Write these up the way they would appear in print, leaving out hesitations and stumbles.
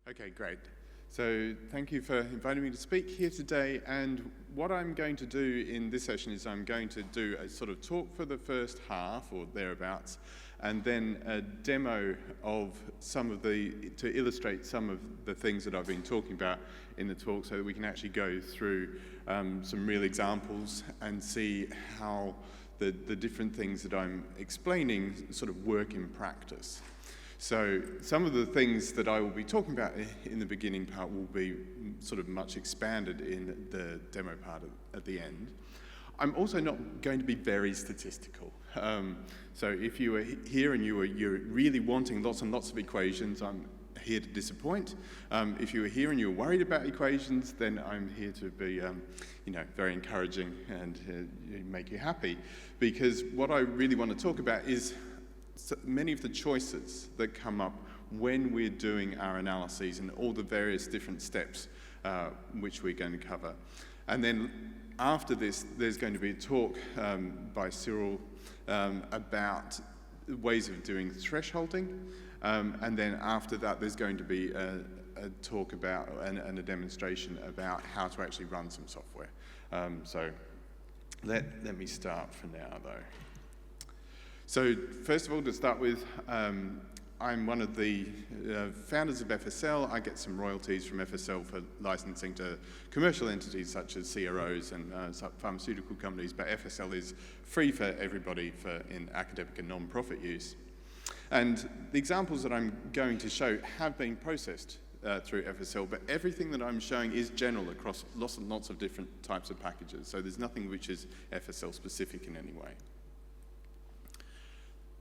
Okay, great. So thank you for inviting me to speak here today, and what I'm going to do in this session is I'm going to do a sort of talk for the first half or thereabouts, and then a demo of to illustrate some of the things that I've been talking about in the talk so that we can actually go through some real examples and see how the different things that I'm explaining sort of work in practice. So some of the things that I will be talking about in the beginning part will be sort of much expanded in the demo part at the end. I'm also not going to be very statistical. So if you are here and you're really wanting lots and lots of equations, I'm here to disappoint. If you are here and you're worried about equations, then I'm here to be very encouraging and make you happy. Because what I really want to talk about is many of the choices that come up when we're doing our analyses and all the various different steps which we're going to cover. And then after this, there's going to be a talk by Cyril about ways of doing thresholding. And then after that, there's going to be a talk about and a demonstration about how to actually run some software. So let me start for now, though. So first of all, to start with, I'm one of the founders of FSL. I get some royalties from FSL for licensing to commercial entities such as CROs and pharmaceutical companies, but FSL is free for everybody in academic and non-profit use. And the examples that I'm going to show have been processed through FSL, but everything that I'm showing is general across lots and lots of different types of packages. So there's nothing which is FSL specific in any way.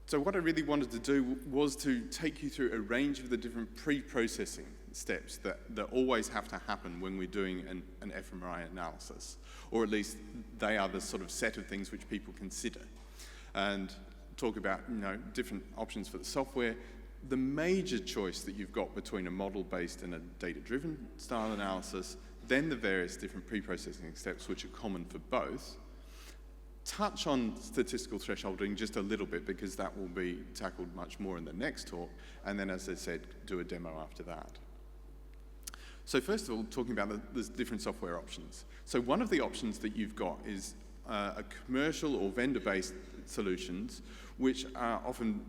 So what I really wanted to do was to take you through a range of the different pre-processing steps that always have to happen when we're doing an fMRI analysis, or at least they are the sort of set of things which people consider, and talk about different options for the software. The major choice that you've got between a model-based and a data-driven style analysis, then the various different pre-processing steps which are common for both. Touch on statistical thresholding just a little bit because that will be tackled much more in the next talk, and then, as I said, do a demo after that. So first of all, talking about the different software options. So one of the options that you've got is a commercial or vendor-based solutions, which are often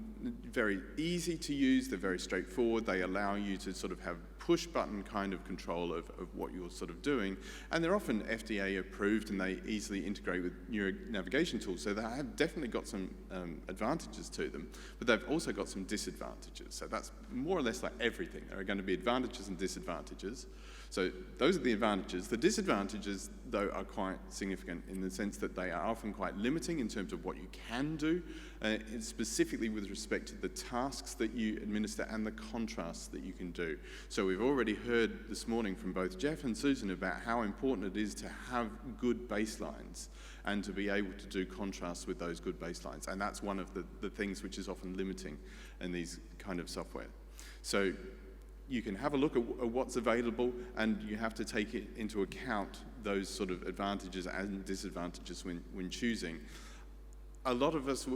very easy to use. They're very straightforward. They allow you to sort of have push-button kind of control of what you're sort of doing. And they're often FDA approved, and they easily integrate with neuro navigation tools. So they have definitely got some advantages to them, but they've also got some disadvantages. So that's more or less like everything. There are going to be advantages and disadvantages. So those are the advantages. The disadvantages, though, are quite significant in the sense that they are often quite limiting in terms of what you can do, specifically with respect to the tasks that you administer and the contrasts that you can do. So we've already heard this morning from both Jeff and Susan about how important it is to have good baselines and to be able to do contrasts with those good baselines. And that's one of the things which is often limiting in these kind of software. So you can have a look at what's available, and you have to take it into account those sort of advantages and disadvantages when choosing. A lot of us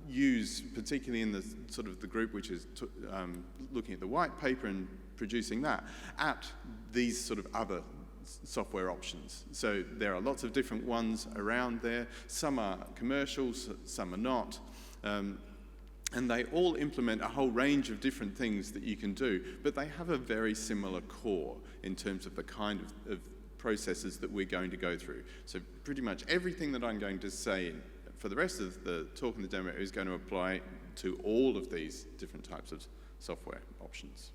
use, particularly in the sort of the group which is looking at the white paper and producing that, at these sort of other software options. So there are lots of different ones around there. Some are commercials, some are not. And they all implement a whole range of different things that you can do, but they have a very similar core in terms of the kind of processes that we're going to go through. So pretty much everything that I'm going to say for the rest of the talk and the demo is going to apply to all of these different types of software options.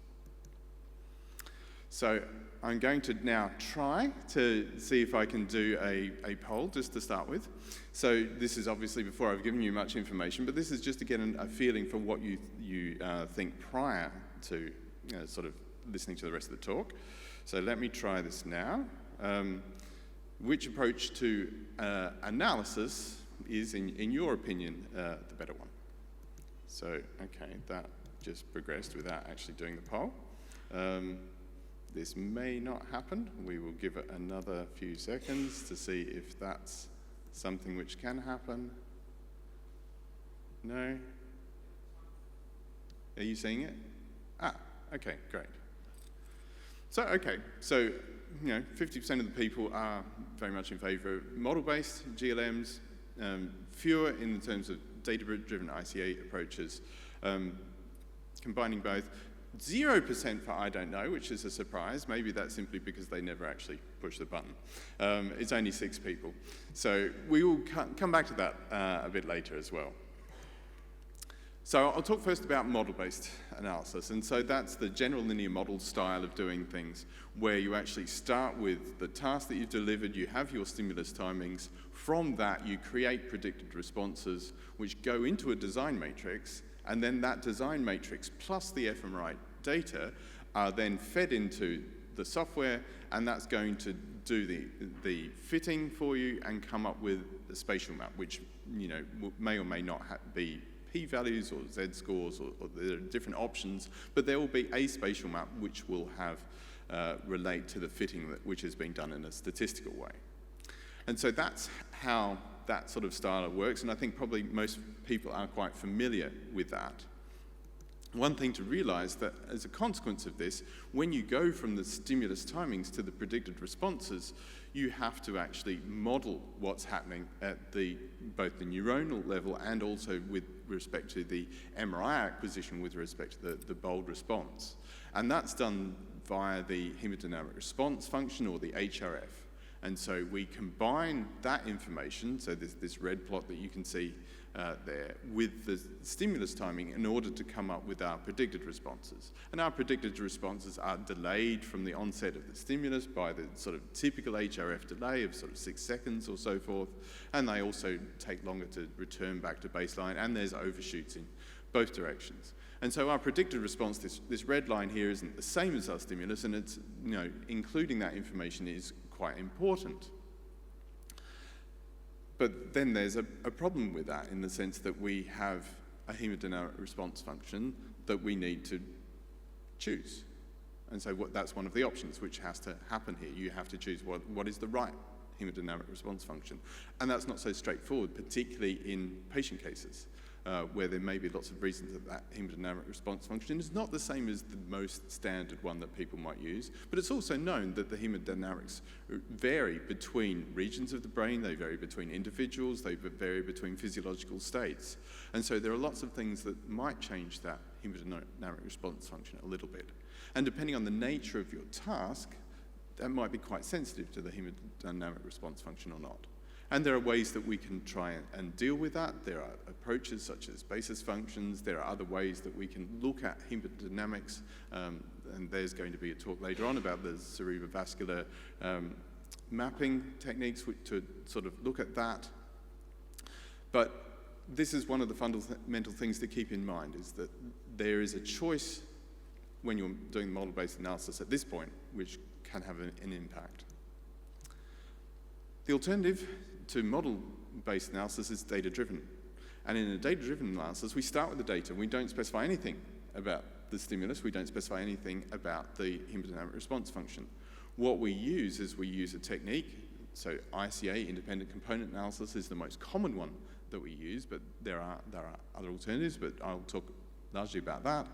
So I'm going to now try to see if I can do a poll just to start with. So this is obviously before I've given you much information, but this is just to get a feeling for what you think prior to sort of listening to the rest of the talk. So let me try this now. Which approach to analysis is, in your opinion, the better one? So, okay, that just progressed without actually doing the poll. This may not happen. We will give it another few seconds to see if that's something which can happen. No? Are you seeing it? Ah, okay, great. So, 50% of the people are very much in favour of model-based GLMs, fewer in terms of data-driven ICA approaches, combining both. 0% for I don't know, which is a surprise. Maybe that's simply because they never actually push the button. It's only 6 people. So we will come back to that a bit later as well. So I'll talk first about model-based analysis. And so that's the general linear model style of doing things, where you actually start with the task that you've delivered, you have your stimulus timings. From that, you create predicted responses, which go into a design matrix, and then that design matrix plus the fMRI data are then fed into the software, and that's going to do the fitting for you and come up with a spatial map, which may or may not be p-values or z-scores, or there are different options, but there will be a spatial map which will have relate to the fitting which has been done in a statistical way. And so that's how that sort of style works, and I think probably most people are quite familiar with that. One thing to realize that as a consequence of this, when you go from the stimulus timings to the predicted responses, you have to actually model what's happening at both the neuronal level and also with respect to the MRI acquisition with respect to the bold response. And that's done via the hemodynamic response function, or the HRF. And so we combine that information, so this red plot that you can see there, with the stimulus timing in order to come up with our predicted responses. And our predicted responses are delayed from the onset of the stimulus by the sort of typical HRF delay of sort of 6 seconds or so forth, and they also take longer to return back to baseline, and there's overshoots in both directions. And so our predicted response, this red line here, isn't the same as our stimulus, and it's, including that information is quite important. But then there's a problem with that, in the sense that we have a hemodynamic response function that we need to choose. And so that's one of the options which has to happen here. You have to choose what is the right hemodynamic response function. And that's not so straightforward, particularly in patient cases, where there may be lots of reasons that hemodynamic response function is not the same as the most standard one that people might use. But it's also known that the hemodynamics vary between regions of the brain, they vary between individuals, they vary between physiological states. And so there are lots of things that might change that hemodynamic response function a little bit. And depending on the nature of your task, that might be quite sensitive to the hemodynamic response function or not. And there are ways that we can try and deal with that. There are approaches such as basis functions. There are other ways that we can look at hemodynamics. And there's going to be a talk later on about the cerebrovascular mapping techniques to sort of look at that. But this is one of the fundamental things to keep in mind, is that there is a choice when you're doing model-based analysis at this point, which can have an impact. The alternative to model-based analysis is data-driven. And in a data-driven analysis, we start with the data. We don't specify anything about the stimulus. We don't specify anything about the hemodynamic response function. What we use is we use a technique. So ICA, independent component analysis, is the most common one that we use, but there are other alternatives, but I'll talk largely about that.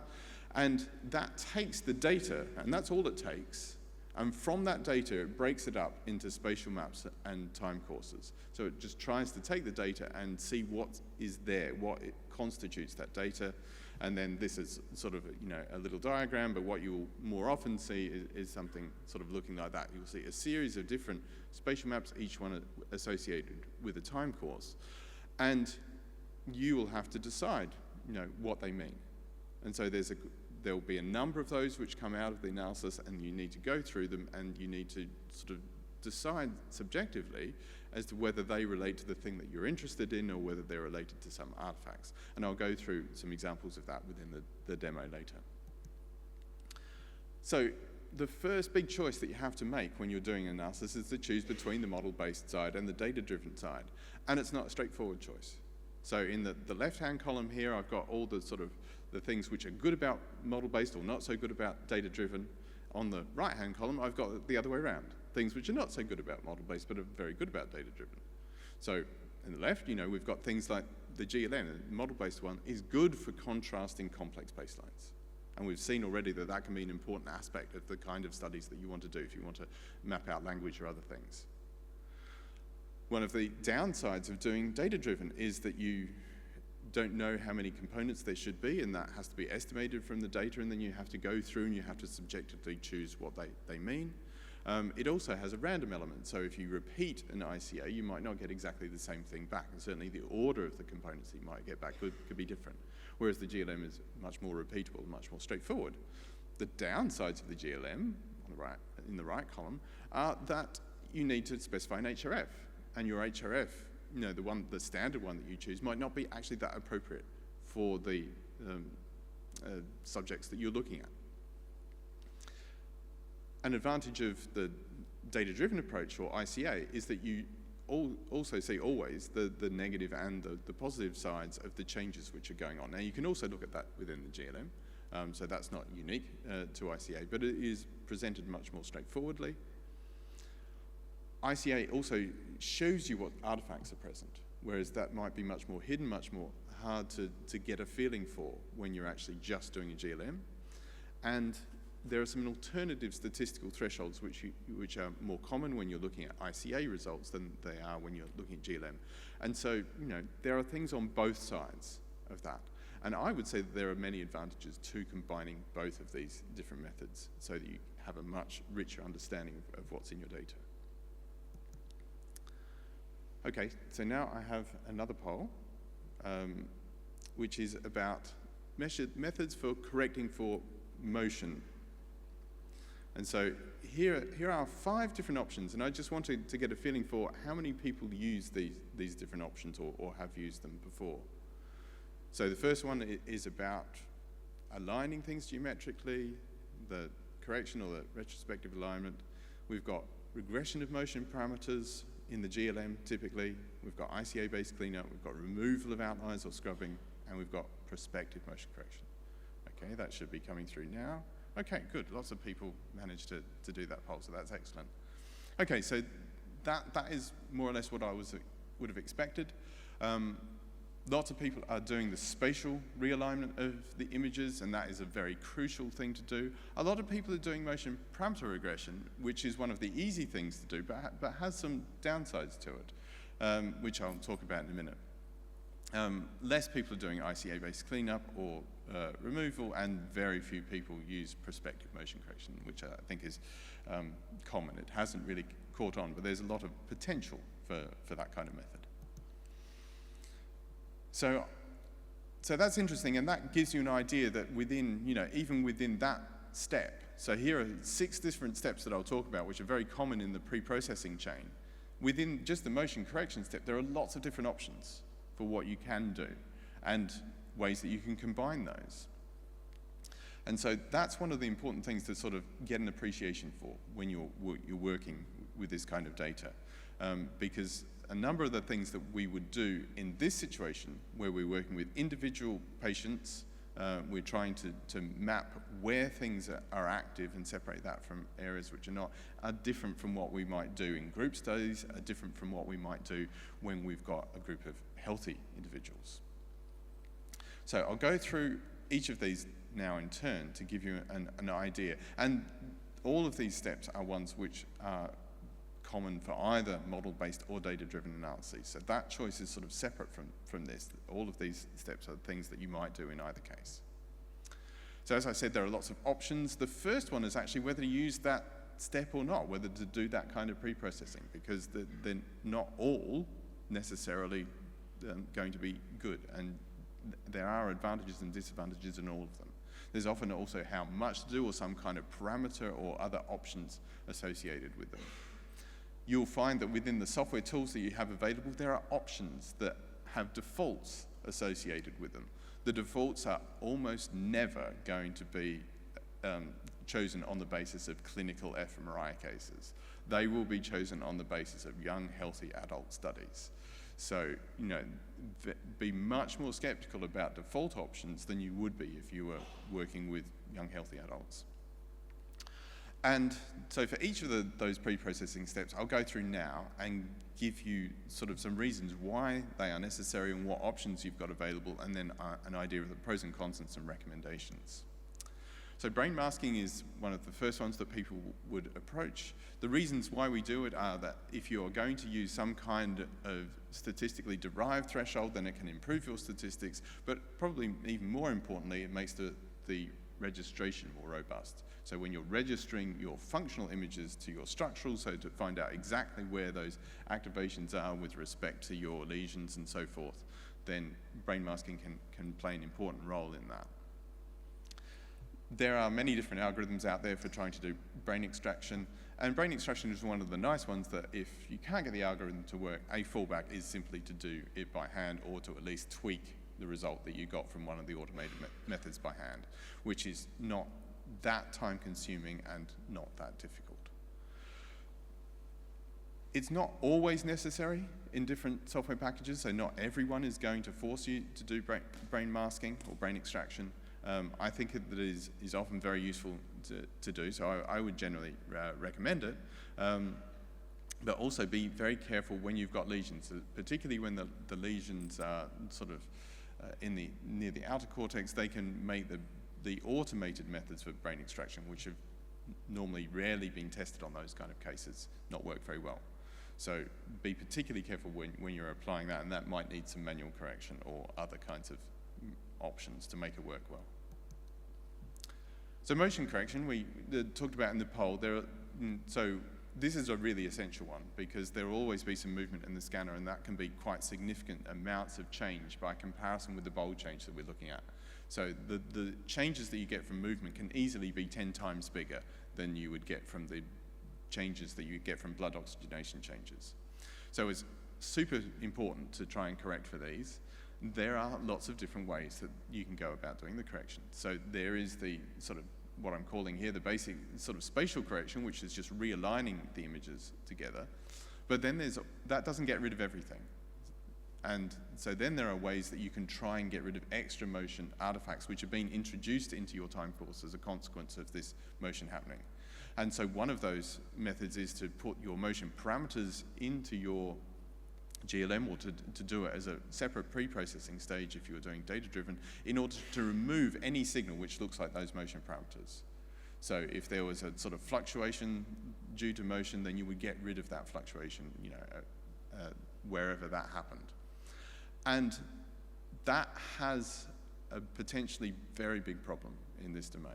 And that takes the data, and that's all it takes. And from that data, it breaks it up into spatial maps and time courses. So it just tries to take the data and see what is there, what it constitutes that data. And then this is sort of a little diagram, but what you'll more often see is something sort of looking like that. You'll see a series of different spatial maps, each one associated with a time course. And you will have to decide, what they mean. And so there will be a number of those which come out of the analysis, and you need to go through them, and you need to sort of decide subjectively as to whether they relate to the thing that you're interested in or whether they're related to some artifacts. And I'll go through some examples of that within the demo later. So the first big choice that you have to make when you're doing analysis is to choose between the model-based side and the data-driven side. And it's not a straightforward choice. So in the left-hand column here, I've got all the sort of the things which are good about model-based or not so good about data-driven. On the right-hand column, I've got the other way around, things which are not so good about model-based but are very good about data-driven. So in the left, we've got things like the GLM, the model-based one, is good for contrasting complex baselines. And we've seen already that that can be an important aspect of the kind of studies that you want to do if you want to map out language or other things. One of the downsides of doing data-driven is that you don't know how many components there should be, and that has to be estimated from the data, and then you have to go through and you have to subjectively choose what they mean. It also has a random element, so if you repeat an ICA, you might not get exactly the same thing back, and certainly the order of the components that you might get back could be different, whereas the GLM is much more repeatable, much more straightforward. The downsides of the GLM, in the right column, are that you need to specify an HRF, and your HRF, the standard one that you choose, might not be actually that appropriate for the subjects that you're looking at. An advantage of the data-driven approach, or ICA, is that you also see always the negative and the positive sides of the changes which are going on. Now, you can also look at that within the GLM, so that's not unique to ICA, but it is presented much more straightforwardly. ICA also shows you what artifacts are present, whereas that might be much more hidden, much more hard to get a feeling for when you're actually just doing a GLM. And there are some alternative statistical thresholds which are more common when you're looking at ICA results than they are when you're looking at GLM. And so, there are things on both sides of that. And I would say that there are many advantages to combining both of these different methods so that you have a much richer understanding of what's in your data. Okay, so now I have another poll, which is about methods for correcting for motion. And so here are 5 different options, and I just wanted to get a feeling for how many people use these different options or have used them before. So the first one is about aligning things geometrically, the correction or the retrospective alignment. We've got regression of motion parameters in the GLM typically. We've got ICA-based cleanup, we've got removal of outliers or scrubbing, and we've got prospective motion correction. Okay, that should be coming through now. Okay, good. Lots of people managed to do that poll, so that's excellent. Okay, so that is more or less what I would have expected. Lots of people are doing the spatial realignment of the images, and that is a very crucial thing to do. A lot of people are doing motion parameter regression, which is one of the easy things to do, but has some downsides to it, which I'll talk about in a minute. Less people are doing ICA-based cleanup or removal, and very few people use prospective motion correction, which I think is common. It hasn't really caught on, but there's a lot of potential for that kind of method. So that's interesting, and that gives you an idea that within, even within that step, so here are 6 different steps that I'll talk about, which are very common in the pre-processing chain. Within just the motion correction step, there are lots of different options for what you can do, and ways that you can combine those. And so that's one of the important things to sort of get an appreciation for when you're working with this kind of data, because a number of the things that we would do in this situation, where we're working with individual patients, we're trying to map where things are active and separate that from areas which are not, are different from what we might do in group studies, are different from what we might do when we've got a group of healthy individuals. So I'll go through each of these now in turn to give you an idea. And all of these steps are ones which are common for either model-based or data-driven analyses. So that choice is sort of separate from this. All of these steps are things that you might do in either case. So as I said, there are lots of options. The first one is actually whether to use that step or not, whether to do that kind of pre-processing, because they're not all necessarily going to be good, and there are advantages and disadvantages in all of them. There's often also how much to do or some kind of parameter or other options associated with them. You'll find that within the software tools that you have available, there are options that have defaults associated with them. The defaults are almost never going to be chosen on the basis of clinical fMRI cases. They will be chosen on the basis of young, healthy adult studies. So, be much more skeptical about default options than you would be if you were working with young, healthy adults. And so for each of those pre-processing steps, I'll go through now and give you sort of some reasons why they are necessary and what options you've got available, and then an idea of the pros and cons and some recommendations. So brain masking is one of the first ones that people would approach. The reasons why we do it are that if you're going to use some kind of statistically derived threshold, then it can improve your statistics, but probably even more importantly, it makes the registration more robust. So when you're registering your functional images to your structural, so to find out exactly where those activations are with respect to your lesions and so forth, then brain masking can play an important role in that. There are many different algorithms out there for trying to do brain extraction, and brain extraction is one of the nice ones that if you can't get the algorithm to work, a fallback is simply to do it by hand or to at least tweak the result that you got from one of the automated methods by hand, which is not that time consuming and not that difficult. It's not always necessary in different software packages, so not everyone is going to force you to do brain masking or brain extraction. I think that it is often very useful to do, so I would generally recommend it. But also be very careful when you've got lesions, particularly when the lesions are sort of near the outer cortex. They can make the automated methods for brain extraction, which have normally rarely been tested on those kind of cases, not work very well. So be particularly careful when you're applying that, and that might need some manual correction or other kinds of options to make it work well. So motion correction, we talked about in the poll. So this is a really essential one because there will always be some movement in the scanner, and that can be quite significant amounts of change by comparison with the bold change that we're looking at. So the changes that you get from movement can easily be 10 times bigger than you would get from the changes that you get from blood oxygenation changes. So it's super important to try and correct for these. There are lots of different ways that you can go about doing the correction. So there is the sort of what I'm calling here the basic sort of spatial correction, which is just realigning the images together. But then that doesn't get rid of everything. And so then there are ways that you can try and get rid of extra motion artifacts which have been introduced into your time course as a consequence of this motion happening. And so one of those methods is to put your motion parameters into your GLM, or to do it as a separate pre-processing stage if you're doing data-driven, in order to remove any signal which looks like those motion parameters. So if there was a sort of fluctuation due to motion, then you would get rid of that fluctuation, wherever that happened. And that has a potentially very big problem in this domain,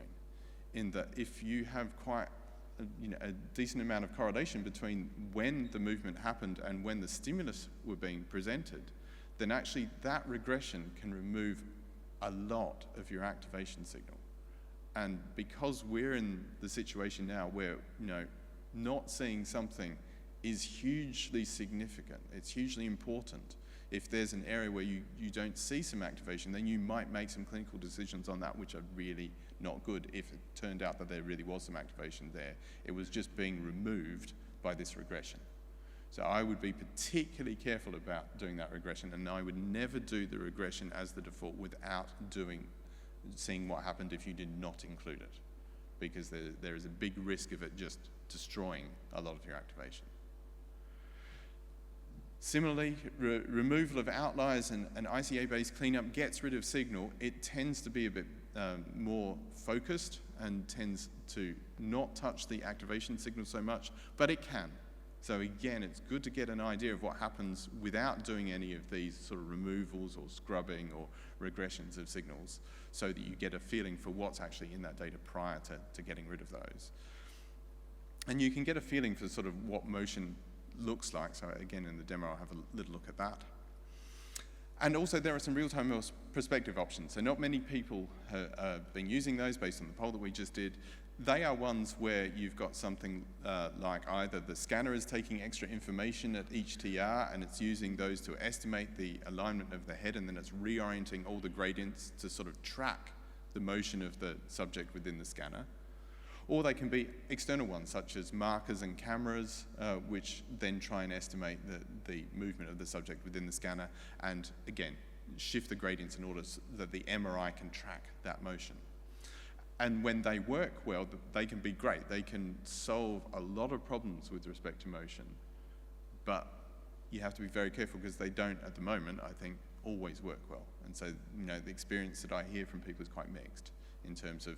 in that if you have quite a decent amount of correlation between when the movement happened and when the stimulus were being presented, then actually that regression can remove a lot of your activation signal. And because we're in the situation now where not seeing something is hugely significant, it's hugely important. If there's an area where you don't see some activation, then you might make some clinical decisions on that which are really not good if it turned out that there really was some activation there. It was just being removed by this regression. So I would be particularly careful about doing that regression, and I would never do the regression as the default without seeing what happened if you did not include it, because there is a big risk of it just destroying a lot of your activation. Similarly, removal of outliers and ICA-based cleanup gets rid of signal. It tends to be a bit more focused and tends to not touch the activation signal so much, but it can. So again, it's good to get an idea of what happens without doing any of these sort of removals or scrubbing or regressions of signals, so that you get a feeling for what's actually in that data prior to getting rid of those. And you can get a feeling for sort of what motion looks like. So again, in the demo, I'll have a little look at that. And also there are some real-time perspective options. So not many people have been using those based on the poll that we just did. They are ones where you've got something like either the scanner is taking extra information at each TR and it's using those to estimate the alignment of the head, and then it's reorienting all the gradients to sort of track the motion of the subject within the scanner. Or they can be external ones, such as markers and cameras, which then try and estimate the movement of the subject within the scanner, and again, shift the gradients in order so that the MRI can track that motion. And when they work well, they can be great. They can solve a lot of problems with respect to motion, but you have to be very careful because they don't, at the moment, I think, always work well. And so, the experience that I hear from people is quite mixed in terms of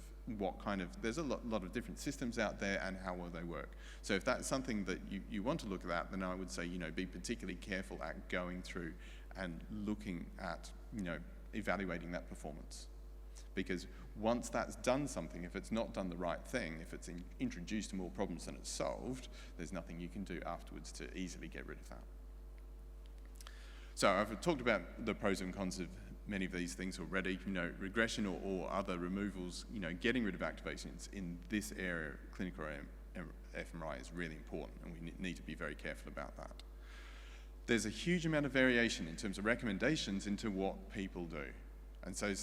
there's a lot of different systems out there and how well they work. So if that's something that you want to look at, then I would say, be particularly careful at going through and looking at, evaluating that performance. Because once that's done something, if it's not done the right thing, if it's introduced more problems than it's solved, there's nothing you can do afterwards to easily get rid of that. So I've talked about the pros and cons of many of these things already. Regression or other removals, getting rid of activations in this area, clinical fMRI, is really important, and we need to be very careful about that. There's a huge amount of variation in terms of recommendations into what people do. And so,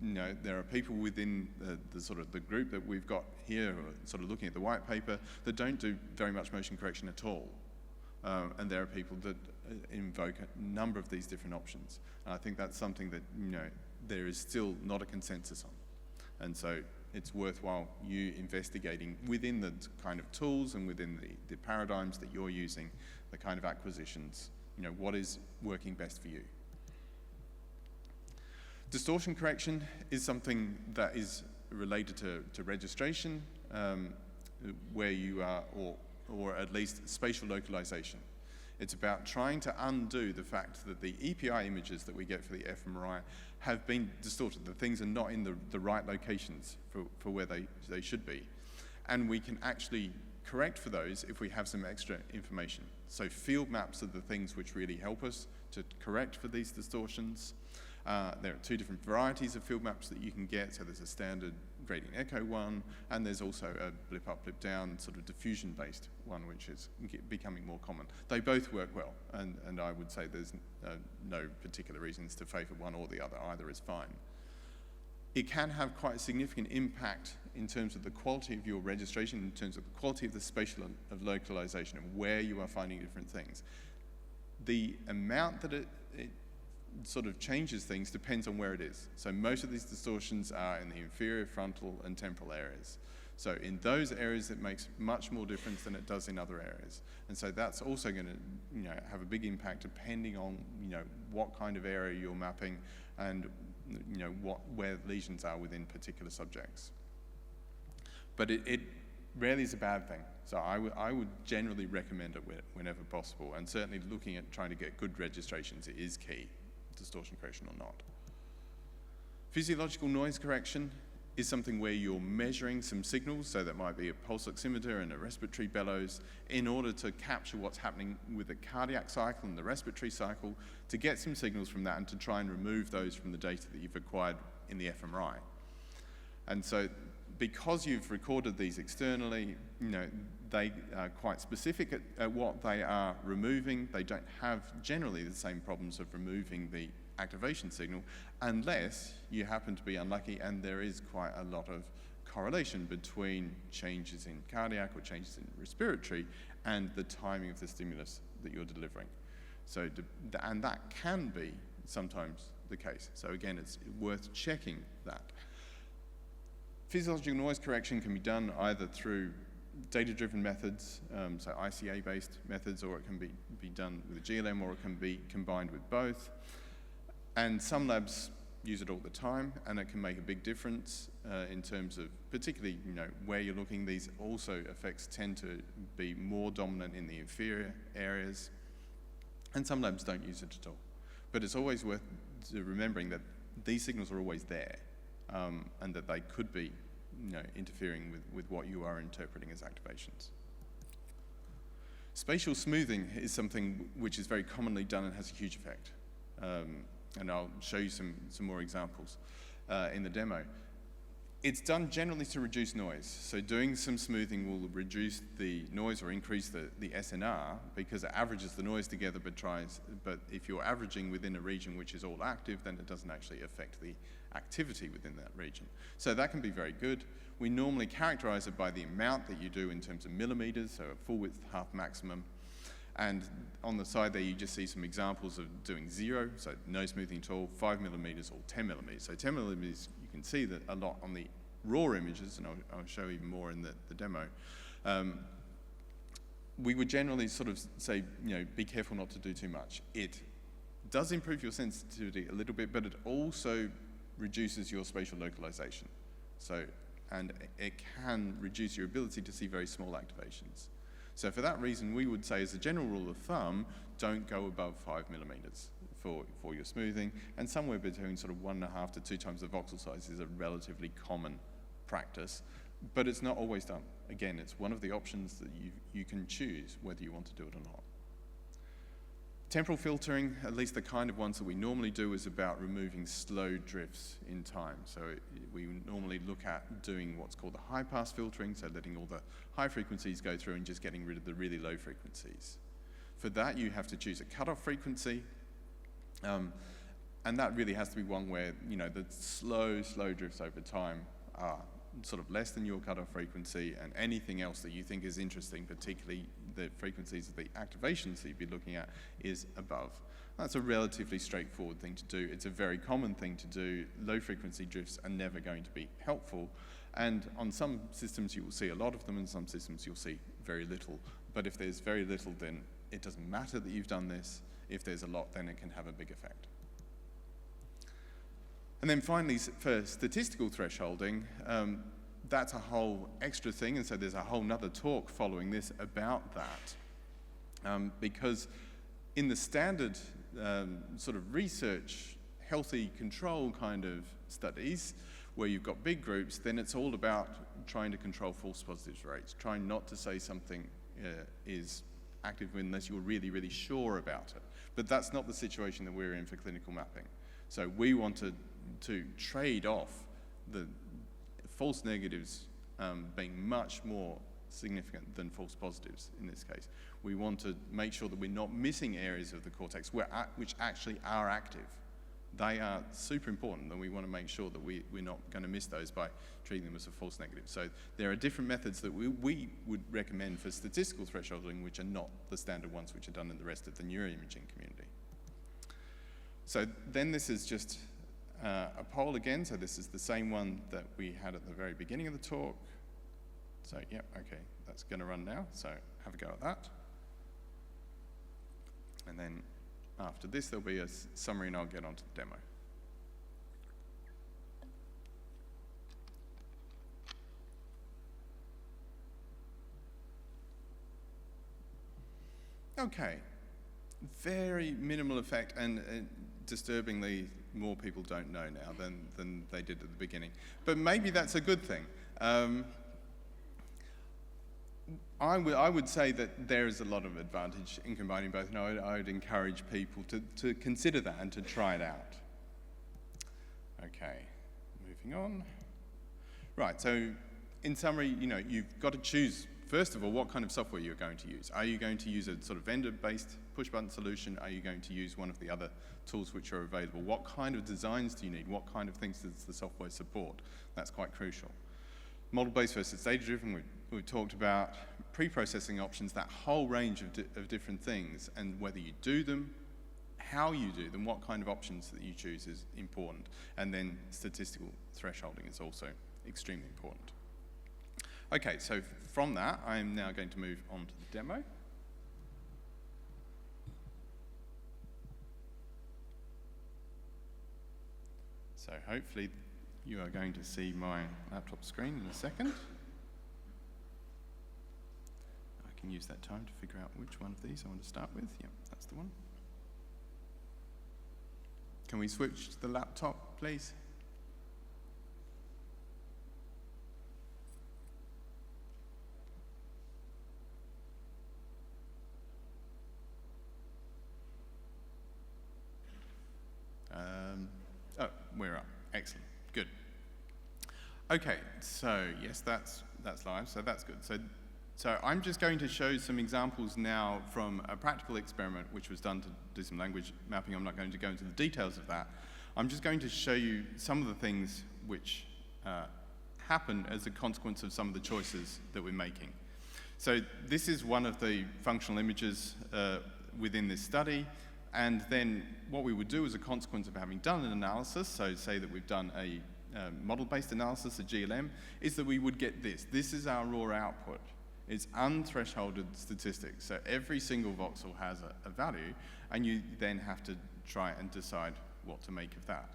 there are people within the group that we've got here, sort of looking at the white paper, that don't do very much motion correction at all. And there are people that invoke a number of these different options. And I think that's something that, there is still not a consensus on. And so it's worthwhile you investigating within the kind of tools and within the paradigms that you're using, the kind of acquisitions, what is working best for you. Distortion correction is something that is related to registration, where you are, or at least spatial localization. It's about trying to undo the fact that the EPI images that we get for the fMRI have been distorted. The things are not in the right locations for where they should be. And we can actually correct for those if we have some extra information. So field maps are the things which really help us to correct for these distortions. There are two different varieties of field maps that you can get. So there's a standard gradient echo one, and there's also a blip up, blip down, sort of diffusion-based one, which is becoming more common. They both work well, and I would say there's no particular reasons to favor one or the other. Either is fine. It can have quite a significant impact in terms of the quality of your registration, in terms of the quality of the spatial of localization and where you are finding different things. The amount that it sort of changes things depends on where it is. So most of these distortions are in the inferior frontal and temporal areas. So in those areas, it makes much more difference than it does in other areas. And so that's also going to, have a big impact depending on, what kind of area you're mapping and, where lesions are within particular subjects. But it rarely is a bad thing. So I would generally recommend it whenever possible, and certainly looking at trying to get good registrations is key, distortion correction or not. Physiological noise correction is something where you're measuring some signals, so that might be a pulse oximeter and a respiratory bellows, in order to capture what's happening with the cardiac cycle and the respiratory cycle, to get some signals from that and to try and remove those from the data that you've acquired in the fMRI. And so because you've recorded these externally, they are quite specific at what they are removing. They don't have generally the same problems of removing the activation signal, unless you happen to be unlucky and there is quite a lot of correlation between changes in cardiac or changes in respiratory and the timing of the stimulus that you're delivering. So, and that can be sometimes the case. So again, it's worth checking that. Physiological noise correction can be done either through data-driven methods, so ICA-based methods, or it can be done with a GLM, or it can be combined with both. And some labs use it all the time, and it can make a big difference in terms of, particularly, where you're looking. These also effects tend to be more dominant in the inferior areas, and some labs don't use it at all. But it's always worth remembering that these signals are always there, and that they could be, interfering with what you are interpreting as activations. Spatial smoothing is something which is very commonly done and has a huge effect. And I'll show you some more examples in the demo. It's done generally to reduce noise. So doing some smoothing will reduce the noise or increase the SNR, because it averages the noise together, but if you're averaging within a region which is all active, then it doesn't actually affect the activity within that region. So that can be very good. We normally characterize it by the amount that you do in terms of millimeters, so a full width, half maximum. And on the side there, you just see some examples of doing 0, so no smoothing at all, 5 millimeters or 10 millimeters. So 10 millimeters, you can see that a lot on the raw images, and I'll show even more in the demo. We would generally sort of say, be careful not to do too much. It does improve your sensitivity a little bit, but it also reduces your spatial localization. So, and it can reduce your ability to see very small activations. So for that reason, we would say as a general rule of thumb, don't go above 5 millimeters for your smoothing, and somewhere between sort of 1.5 to 2 times the voxel size is a relatively common practice, but it's not always done. Again, it's one of the options that you can choose whether you want to do it or not. Temporal filtering, at least the kind of ones that we normally do, is about removing slow drifts in time. So we normally look at doing what's called the high pass filtering, so letting all the high frequencies go through and just getting rid of the really low frequencies. For that, you have to choose a cutoff frequency, and that really has to be one where, you know, the slow drifts over time are sort of less than your cutoff frequency, and anything else that you think is interesting, particularly the frequencies of the activations that you'd be looking at, is above. That's a relatively straightforward thing to do. It's a very common thing to do. Low frequency drifts are never going to be helpful, and on some systems you will see a lot of them, and some systems you'll see very little. But if there's very little, then it doesn't matter that you've done this. If there's a lot, then it can have a big effect. And then finally, for statistical thresholding, that's a whole extra thing, and so there's a whole nother talk following this about that. Because in the standard sort of research, healthy control kind of studies, where you've got big groups, then it's all about trying to control false positives rates, trying not to say something is active unless you're really, really sure about it. But that's not the situation that we're in for clinical mapping. So we want to trade off the false negatives being much more significant than false positives in this case. We want to make sure that we're not missing areas of the cortex which actually are active. They are super important, and we want to make sure that we're not going to miss those by treating them as a false negative. So there are different methods that we would recommend for statistical thresholding, which are not the standard ones which are done in the rest of the neuroimaging community. So then this is just a poll again. So this is the same one that we had at the very beginning of the talk. So yeah, okay, that's going to run now. So have a go at that. And then after this, there'll be a summary, and I'll get onto the demo. Okay, very minimal effect, and disturbingly, more people don't know now than they did at the beginning. But maybe that's a good thing. I would say that there is a lot of advantage in combining both, and I would encourage people to consider that and to try it out. Okay, moving on. Right, so in summary, you know, you've got to choose, first of all, what kind of software you're going to use. Are you going to use a sort of vendor-based push-button solution? Are you going to use one of the other tools which are available? What kind of designs do you need? What kind of things does the software support? That's quite crucial. Model-based versus data-driven, we've talked about pre-processing options, that whole range of different things, and whether you do them, how you do them, what kind of options that you choose is important. And then statistical thresholding is also extremely important. Okay, so from that, I am now going to move on to the demo. So hopefully you are going to see my laptop screen in a second. I can use that time to figure out which one of these I want to start with. Yep, that's the one. Can we switch to the laptop, please? Oh, we're up. Excellent. Good. Okay, so yes, that's live, so that's good. So I'm just going to show some examples now from a practical experiment which was done to do some language mapping. I'm not going to go into the details of that. I'm just going to show you some of the things which happen as a consequence of some of the choices that we're making. So this is one of the functional images within this study. And then what we would do as a consequence of having done an analysis, so say that we've done a model-based analysis, a GLM, is that we would get this. This is our raw output. It's unthresholded statistics. So every single voxel has a value, and you then have to try and decide what to make of that.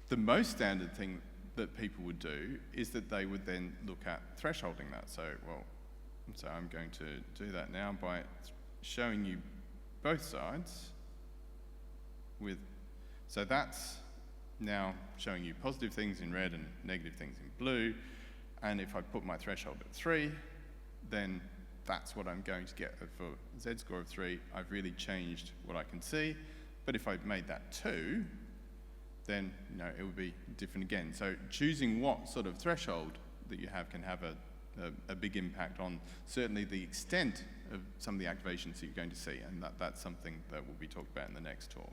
The most standard thing that people would do is that they would then look at thresholding that. So I'm going to do that now by showing you both sides so that's now showing you positive things in red and negative things in blue. And if I put my threshold at 3, then that's what I'm going to get for z-score of 3. I've really changed what I can see. But if I made that 2, then it would be different again. So choosing what sort of threshold that you have can have a big impact on certainly the extent of some of the activations that you're going to see, and that's something that will be talked about in the next talk.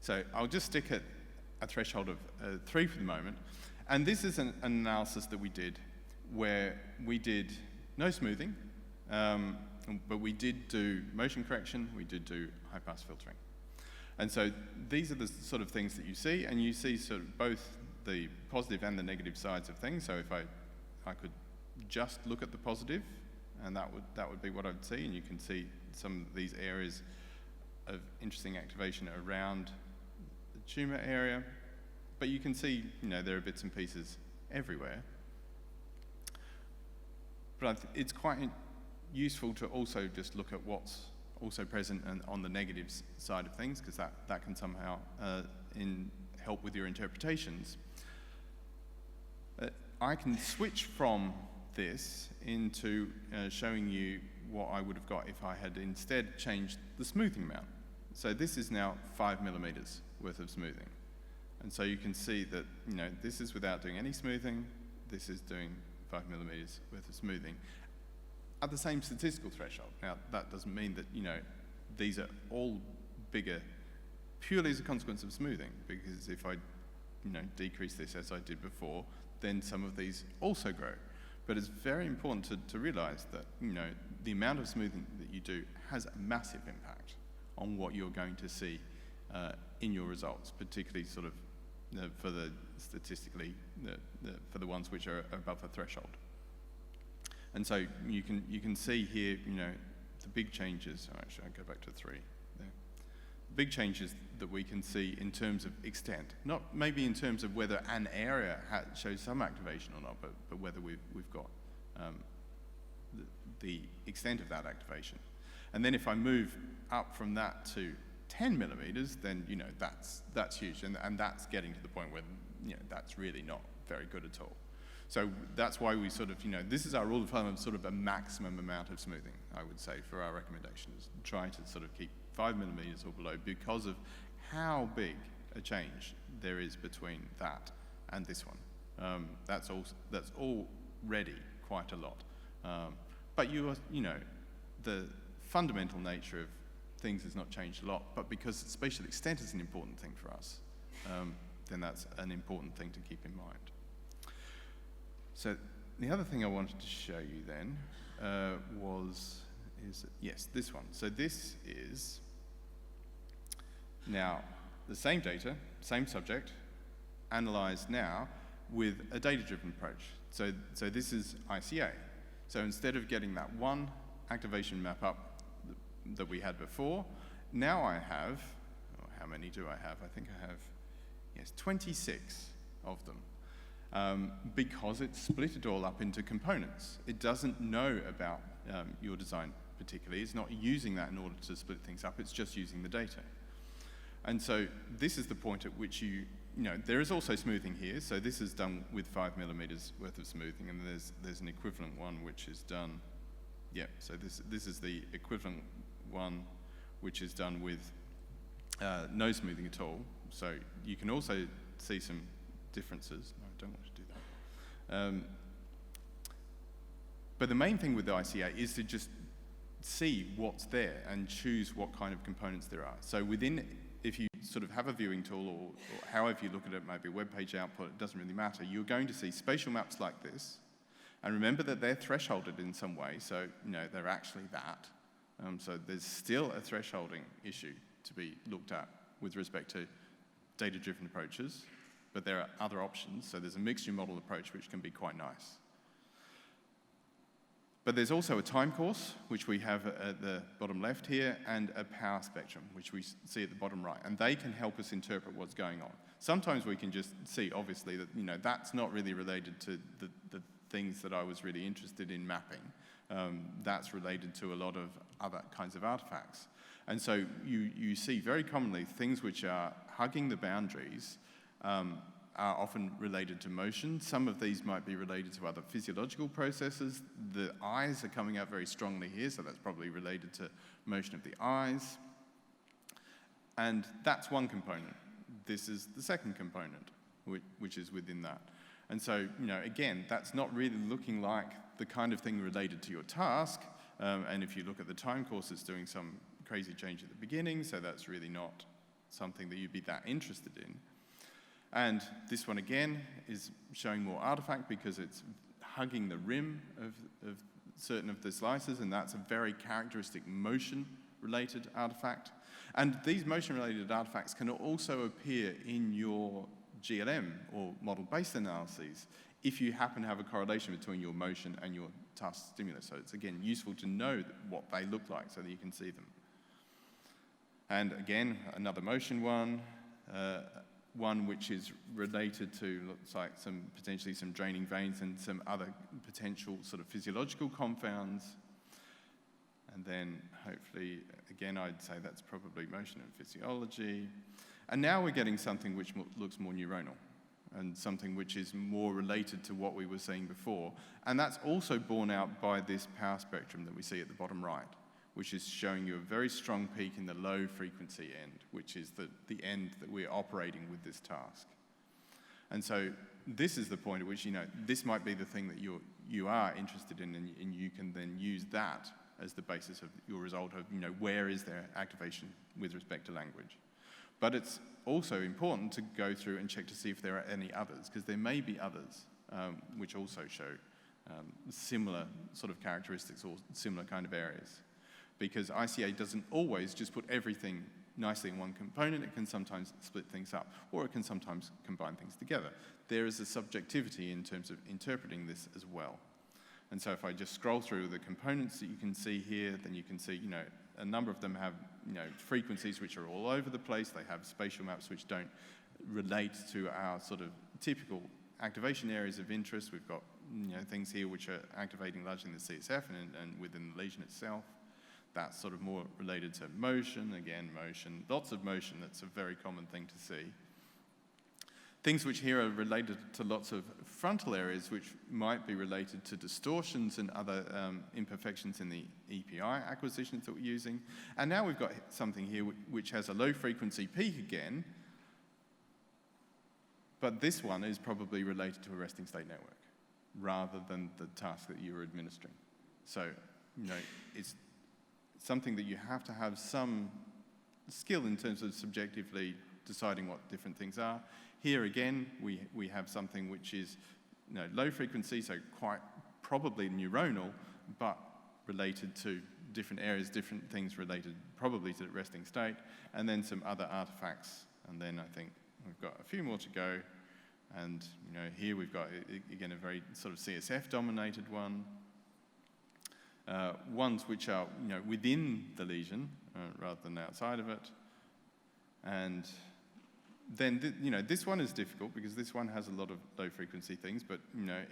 So I'll just stick at a threshold of 3 for the moment. And this is an analysis that we did where we did no smoothing, but we did do motion correction, we did do high-pass filtering. And so these are the sort of things that you see, and you see sort of both the positive and the negative sides of things. So if I could just look at the positive, and that would be what I'd see, and you can see some of these areas of interesting activation around the tumor area. But you can see, there are bits and pieces everywhere. But it's quite useful to also just look at what's also present on the negative side of things, because that can somehow help with your interpretations. I can switch from this into showing you what I would have got if I had instead changed the smoothing amount. So this is now 5 millimeters worth of smoothing. And so you can see that, this is without doing any smoothing, this is doing 5 millimeters worth of smoothing at the same statistical threshold. Now, that doesn't mean that, these are all bigger purely as a consequence of smoothing, because if I, decrease this as I did before, then some of these also grow. But it's very important to realize that, the amount of smoothing that you do has a massive impact on what you're going to see in your results, particularly sort of for the statistically, for the ones which are above the threshold. And so you can see here, the big changes. Oh, actually, I'll go back to 3 there. The big changes that we can see in terms of extent, not maybe in terms of whether an area shows some activation or not, but whether we've got the extent of that activation. And then if I move up from that to 10 millimeters, then that's huge, and that's getting to the point where that's really not very good at all. So that's why we sort of this is our rule of thumb of sort of a maximum amount of smoothing, I would say, for our recommendations. Try to sort of keep 5 millimeters or below because of how big a change there is between that and this one. That's already quite a lot. But the fundamental nature of things has not changed a lot, but because spatial extent is an important thing for us, then that's an important thing to keep in mind. So the other thing I wanted to show you then is this one. So this is now the same data, same subject, analysed now with a data-driven approach. So this is ICA. So instead of getting that one activation map up that we had before, now I have, how many do I have? I think I have, 26 of them, because it's split it all up into components. It doesn't know about your design particularly. It's not using that in order to split things up. It's just using the data. And so this is the point at which there is also smoothing here. So this is done with 5 millimeters worth of smoothing, and there's an equivalent one which is done. So this is the equivalent one which is done with no smoothing at all. So you can also see some differences. No, I don't want to do that. But the main thing with the ICA is to just see what's there and choose what kind of components there are. So if you sort of have a viewing tool or however you look at it, maybe a web page output, it doesn't really matter. You're going to see spatial maps like this. And remember that they're thresholded in some way, so they're actually that. So there's still a thresholding issue to be looked at with respect to data-driven approaches, but there are other options. So there's a mixture model approach which can be quite nice. But there's also a time course, which we have at the bottom left here, and a power spectrum, which we see at the bottom right. And they can help us interpret what's going on. Sometimes we can just see, obviously, that that's not really related to the things that I was really interested in mapping. That's related to a lot of other kinds of artifacts. And so you see very commonly things which are hugging the boundaries are often related to motion. Some of these might be related to other physiological processes. The eyes are coming out very strongly here, so that's probably related to motion of the eyes. And that's one component. This is the second component, which is within that. And so, again, that's not really looking like the kind of thing related to your task. And if you look at the time course, it's doing some crazy change at the beginning, so that's really not something that you'd be that interested in. And this one, again, is showing more artifact because it's hugging the rim of certain of the slices, and that's a very characteristic motion-related artifact. And these motion-related artifacts can also appear in your GLM, or model-based analyses, if you happen to have a correlation between your motion and your task stimulus. So it's, again, useful to know what they look like so that you can see them. And again, another motion one. One which is related to, looks like potentially some draining veins and some other potential sort of physiological confounds. And then hopefully, again, I'd say that's probably motion and physiology. And now we're getting something which looks more neuronal and something which is more related to what we were seeing before. And that's also borne out by this power spectrum that we see at the bottom right, which is showing you a very strong peak in the low frequency end, which is the end that we're operating with this task. And so this is the point at which, this might be the thing that you are interested in, and you can then use that as the basis of your result of, where is there activation with respect to language. But it's also important to go through and check to see if there are any others, because there may be others which also show similar sort of characteristics or similar kind of areas. Because ICA doesn't always just put everything nicely in one component. It can sometimes split things up, or it can sometimes combine things together. There is a subjectivity in terms of interpreting this as well. And so if I just scroll through the components that you can see here, then you can see, a number of them have, frequencies which are all over the place. They have spatial maps which don't relate to our sort of typical activation areas of interest. We've got, things here which are activating largely in the CSF and within the lesion itself. That's sort of more related to motion, again, motion, lots of motion. That's a very common thing to see. Things which here are related to lots of frontal areas, which might be related to distortions and other imperfections in the EPI acquisitions that we're using. And now we've got something here which has a low frequency peak again, but this one is probably related to a resting state network rather than the task that you're administering. So, it's something that you have to have some skill in terms of subjectively deciding what different things are. Here again, we have something which is low frequency, so quite probably neuronal, but related to different areas, different things related probably to the resting state, and then some other artifacts. And then I think we've got a few more to go. And here we've got, again, a very sort of CSF-dominated one. Ones which are within the lesion rather than outside of it. And then this one is difficult because this one has a lot of low frequency things, but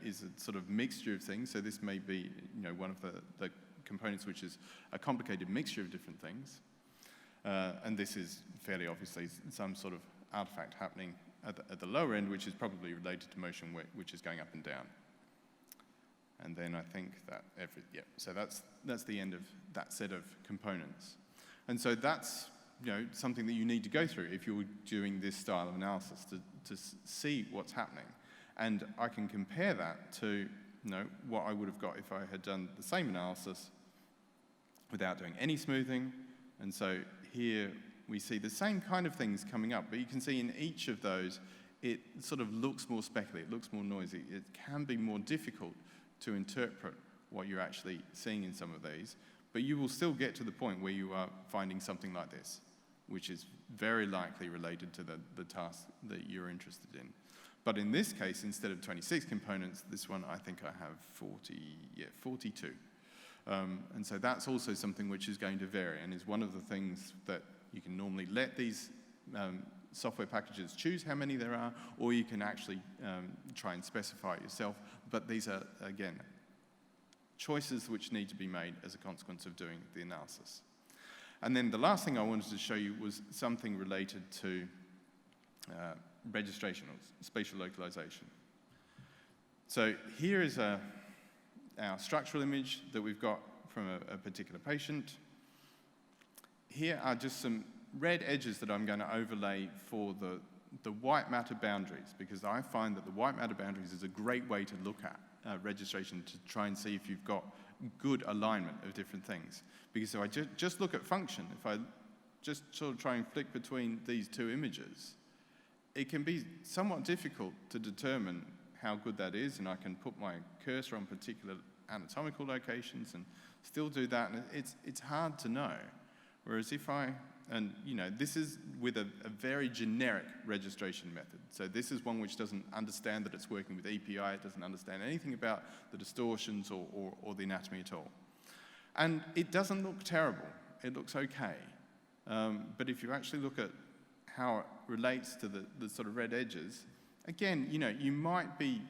is a sort of mixture of things. So this may be one of the components which is a complicated mixture of different things. And this is fairly obviously some sort of artifact happening at the lower end, which is probably related to motion, which is going up and down. And then I think that so that's the end of that set of components. And so that's something that you need to go through if you're doing this style of analysis to see what's happening. And I can compare that to what I would have got if I had done the same analysis without doing any smoothing. And so here we see the same kind of things coming up, but you can see in each of those it sort of looks more speckly, it looks more noisy. It can be more difficult to interpret what you're actually seeing in some of these, but you will still get to the point where you are finding something like this, which is very likely related to the task that you're interested in. But in this case, instead of 26 components, this one I think I have 42. And so that's also something which is going to vary, and is one of the things that you can normally let these software packages choose how many there are, or you can actually try and specify it yourself. But these are, again, choices which need to be made as a consequence of doing the analysis. And then the last thing I wanted to show you was something related to registration or spatial localization. So here is our structural image that we've got from a particular patient. Here are just some red edges that I'm going to overlay for the white matter boundaries, because I find that the white matter boundaries is a great way to look at registration to try and see if you've got good alignment of different things. Because if I just look at function, if I just sort of try and flick between these two images, it can be somewhat difficult to determine how good that is, and I can put my cursor on particular anatomical locations and still do that, and it's hard to know. Whereas if this is with a very generic registration method. So this is one which doesn't understand that it's working with API, it doesn't understand anything about the distortions or the anatomy at all. And it doesn't look terrible, it looks okay. But if you actually look at how it relates to the sort of red edges, again, you might be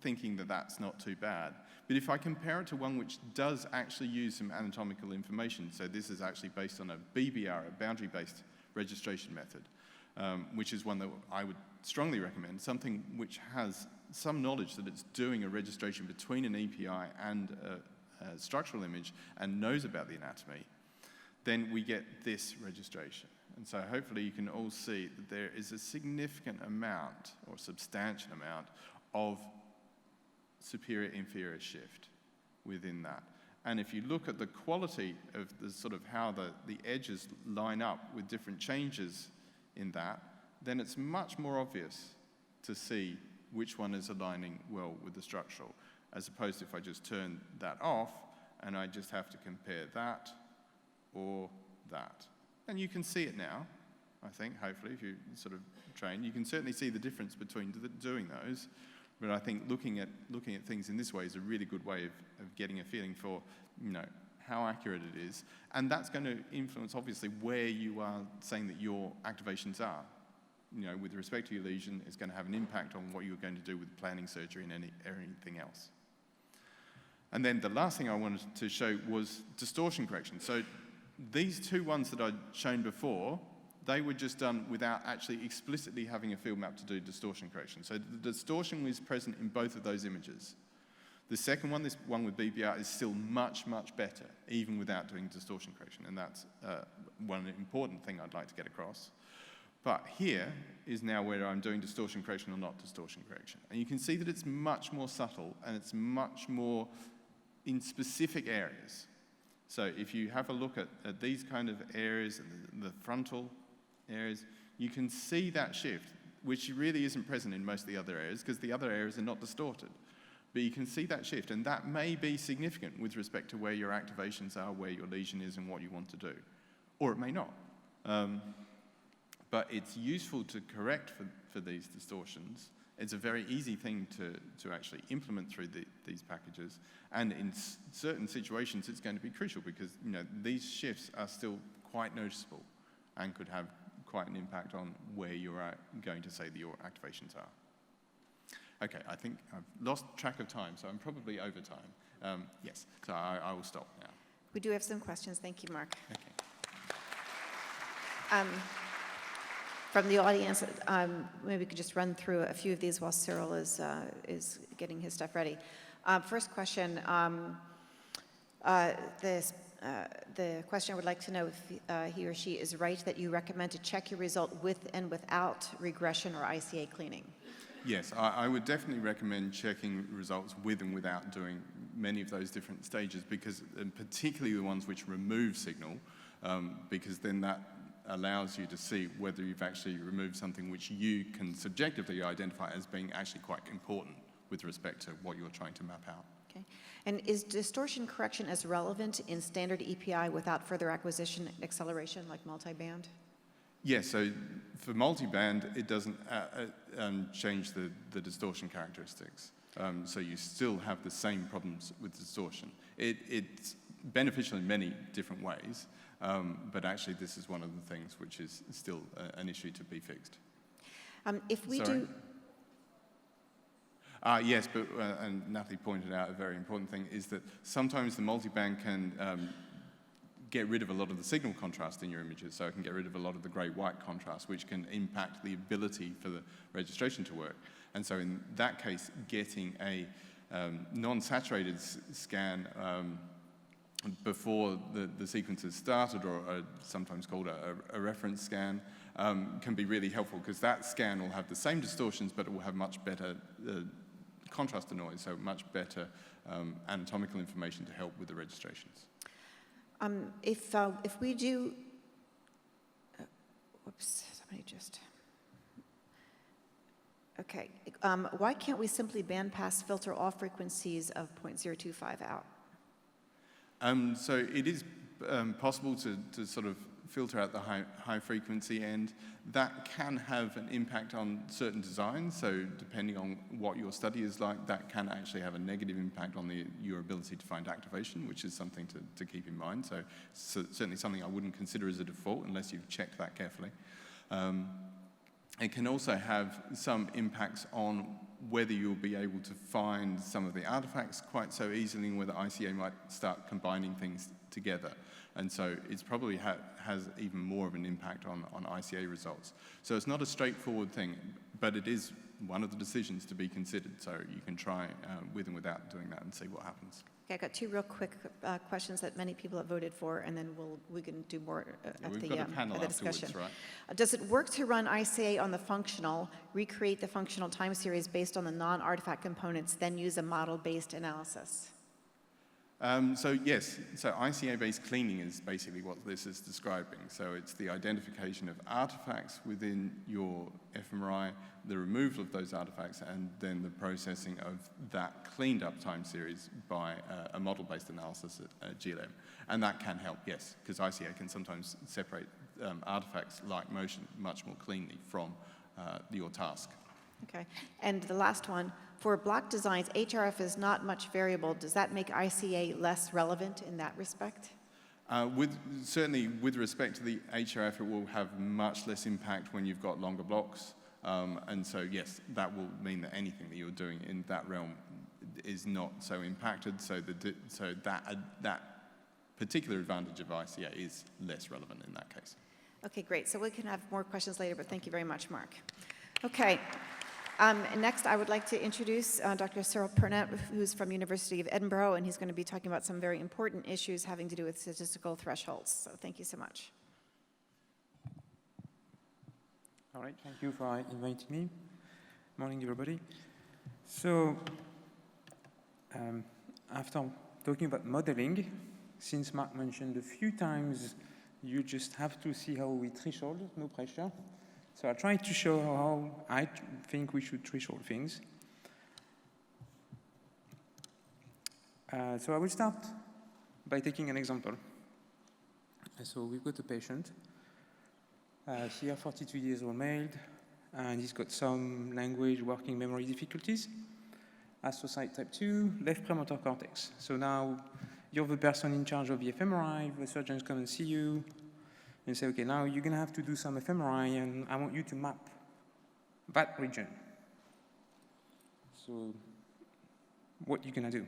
thinking that that's not too bad. But if I compare it to one which does actually use some anatomical information, so this is actually based on a BBR, a boundary-based registration method, which is one that I would strongly recommend, something which has some knowledge that it's doing a registration between an API and a structural image and knows about the anatomy, then we get this registration. And so hopefully you can all see that there is a significant amount or substantial amount of superior-inferior shift within that. And if you look at the quality of the sort of how the edges line up with different changes in that, then it's much more obvious to see which one is aligning well with the structural, as opposed to if I just turn that off and I just have to compare that or that. And you can see it now, I think, hopefully, if you sort of train. You can certainly see the difference between doing those. But I think looking at things in this way is a really good way of getting a feeling for, how accurate it is. And that's going to influence, obviously, where you are saying that your activations are. With respect to your lesion, it's going to have an impact on what you're going to do with planning surgery and anything else. And then the last thing I wanted to show was distortion correction. So these two ones that I'd shown before, they were just done without actually explicitly having a field map to do distortion correction. So the distortion was present in both of those images. The second one, this one with BBR, is still much, much better, even without doing distortion correction. And that's one important thing I'd like to get across. But here is now where I'm doing distortion correction or not distortion correction. And you can see that it's much more subtle and it's much more in specific areas. So if you have a look at these kind of areas, the frontal areas, you can see that shift, which really isn't present in most of the other areas because the other areas are not distorted. But you can see that shift, and that may be significant with respect to where your activations are, where your lesion is, and what you want to do. Or it may not. But it's useful to correct for these distortions. It's a very easy thing to actually implement through these packages. And in certain situations, it's going to be crucial because these shifts are still quite noticeable and could have quite an impact on where you're going to say that your activations are. Okay, I think I've lost track of time, so I'm probably over time. Yes, so I will stop now. We do have some questions. Thank you, Mark. Okay. From the audience, maybe we could just run through a few of these while Cyril is getting his stuff ready. First question, the questioner would like to know if he or she is right that you recommend to check your result with and without regression or ICA cleaning. Yes, I would definitely recommend checking results with and without doing many of those different stages, because, and particularly the ones which remove signal, because then that allows you to see whether you've actually removed something which you can subjectively identify as being actually quite important with respect to what you're trying to map out. Okay. And is distortion correction as relevant in standard EPI without further acquisition acceleration like multiband? Yes, so for multiband, it doesn't change the distortion characteristics. So you still have the same problems with distortion. It's beneficial in many different ways, but actually this is one of the things which is still an issue to be fixed. If we Sorry? do... Yes, but and Natalie pointed out a very important thing, is that sometimes the multiband can get rid of a lot of the signal contrast in your images, so it can get rid of a lot of the grey-white contrast, which can impact the ability for the registration to work. And so in that case, getting a non-saturated scan before the sequence has started, or sometimes called a reference scan, can be really helpful, because that scan will have the same distortions, but it will have much better contrast to noise, so much better anatomical information to help with the registrations. If we do, whoops, somebody just, okay. Why can't we simply bandpass filter all frequencies of 0.025 out? So it is possible to sort of filter out the high frequency, and that can have an impact on certain designs. So depending on what your study is like, that can actually have a negative impact on your ability to find activation, which is something to keep in mind. So certainly something I wouldn't consider as a default unless you've checked that carefully. It can also have some impacts on whether you'll be able to find some of the artifacts quite so easily, and whether ICA might start combining things together. And so it's probably has even more of an impact on ICA results. So it's not a straightforward thing, but it is one of the decisions to be considered. So you can try with and without doing that and see what happens. Okay, I got two real quick questions that many people have voted for, and then we can do more at We've the got a panel discussion. afterwards, right? Does it work to run ICA on the functional, recreate the functional time series based on the non-artifact components, then use a model-based analysis? So yes, so ICA-based cleaning is basically what this is describing. So it's the identification of artifacts within your fMRI, the removal of those artifacts, and then the processing of that cleaned up time series by a model-based analysis at GLM. And that can help, yes, because ICA can sometimes separate artifacts like motion much more cleanly from your task. Okay, and the last one, for block designs, HRF is not much variable. Does that make ICA less relevant in that respect? Certainly with respect to the HRF, it will have much less impact when you've got longer blocks. And so yes, that will mean that anything that you're doing in that realm is not so impacted. So that particular advantage of ICA is less relevant in that case. Okay, great. So we can have more questions later, but thank you very much, Mark. Okay. Next, I would like to introduce Dr. Cyril Pernet, who's from University of Edinburgh, and he's going to be talking about some very important issues having to do with statistical thresholds. So thank you so much. All right, thank you for inviting me. Morning, everybody. So, after talking about modeling, since Mark mentioned a few times, you just have to see how we threshold, no pressure. So I'll try to show how I think we should threshold things. So I will start by taking an example. So we've got a patient, here 42 years old male, and he's got some language working memory difficulties. Astrocyte type 2, left premotor cortex. So now you're the person in charge of the fMRI, the surgeons come and see you, and say, okay, now you're going to have to do some fMRI, and I want you to map that region. So what are you going to do?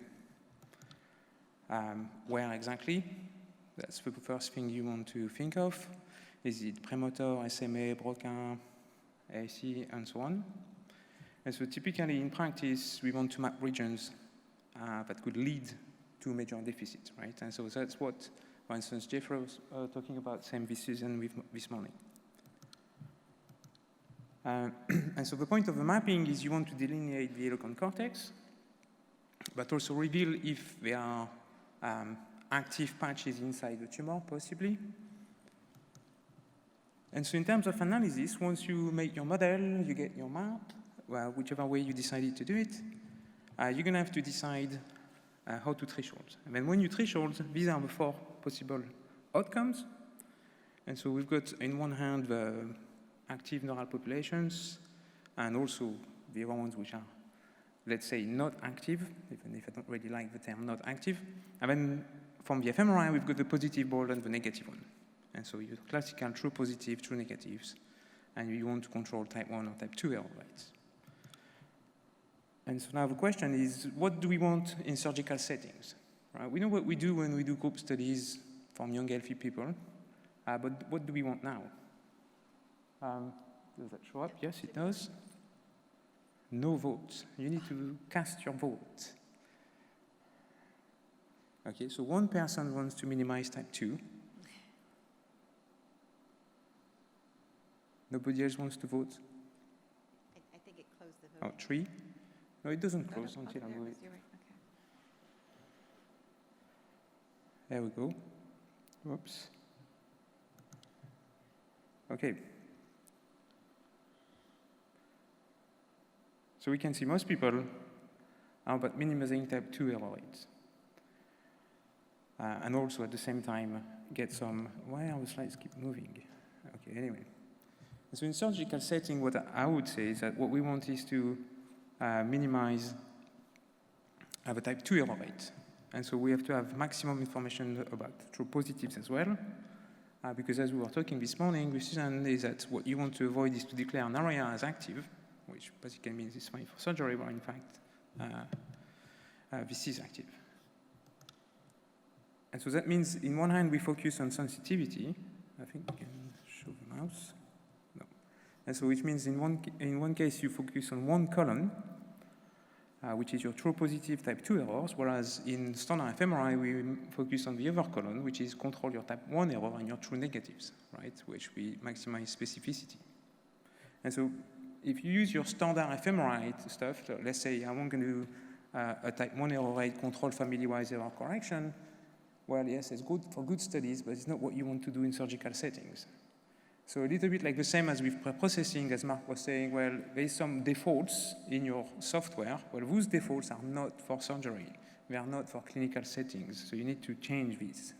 Where exactly? That's the first thing you want to think of. Is it premotor, SMA, Broca, AC, and so on? And so typically in practice, we want to map regions that could lead to major deficit, right? And so that's what, for instance, Jeffrey was talking about same this season this morning. And so the point of the mapping is you want to delineate the eloquent cortex, but also reveal if there are active patches inside the tumor, possibly. And so in terms of analysis, once you make your model, you get your map, well, whichever way you decided to do it, you're going to have to decide how to threshold. And then when you threshold, these are the 4 possible outcomes. And so we've got, in one hand, the active neural populations, and also the other ones which are, let's say, not active, even if I don't really like the term not active. And then from the fMRI, we've got the positive ball and the negative one. And so you have classical true positive, true negatives, and you want to control type 1 or type 2 error rates. And so now the question is, what do we want in surgical settings? Right? We know what we do when we do group studies from young, healthy people, but what do we want now? Does that show up? Yes, it does. No votes. You need to cast your vote. Okay, so one person wants to minimize type 2. Nobody else wants to vote? I think it closed the vote. Oh, 3? No, it doesn't close until I move it. You're right, okay. There we go. Whoops. Okay. So we can see most people are about minimizing type 2 error rates. And also at the same time get some, why our slides keep moving? Okay, anyway. So in surgical setting, what I would say is that what we want is to minimize the type 2 error rate. And so we have to have maximum information about true positives as well, because as we were talking this morning with Susan, is that what you want to avoid is to declare an area as active, which basically means it's fine for surgery, but in fact, this is active. And so that means, in one hand, we focus on sensitivity. I think we can show the mouse. No. And so which means in one case, you focus on one column, which is your true positive type 2 errors, whereas in standard fMRI, we focus on the other column, which is control your type 1 error and your true negatives, right, which we maximize specificity. And so if you use your standard fMRI stuff, so let's say I want to do a type 1 error rate control family-wise error correction, well, yes, it's good for good studies, but it's not what you want to do in surgical settings. So a little bit like the same as with pre-processing, as Mark was saying, well, there's some defaults in your software. Well, those defaults are not for surgery. They are not for clinical settings, so you need to change these.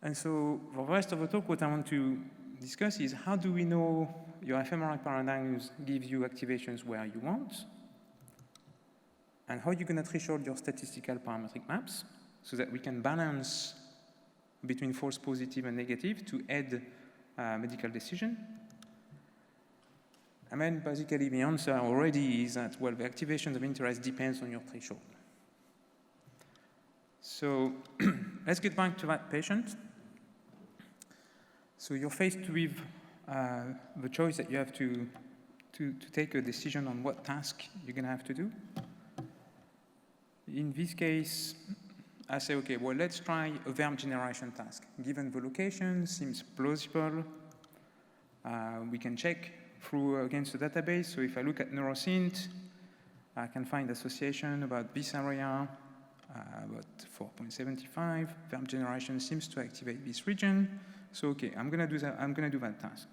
And so for the rest of the talk, what I want to discuss is how do we know your fMRI paradigms give you activations where you want, and how you're going to threshold your statistical parametric maps so that we can balance between false positive and negative to aid medical decision. And then basically the answer already is that, well, the activation of interest depends on your threshold. So let's get back to that patient. So you're faced with the choice that you have to take a decision on what task you're going to have to do. In this case, I say, okay, well, let's try a verb generation task. Given the location, seems plausible. We can check through against the database. So if I look at neurosynth, I can find association about this area, about 4.75. Verb generation seems to activate this region. So okay, I'm gonna do that task.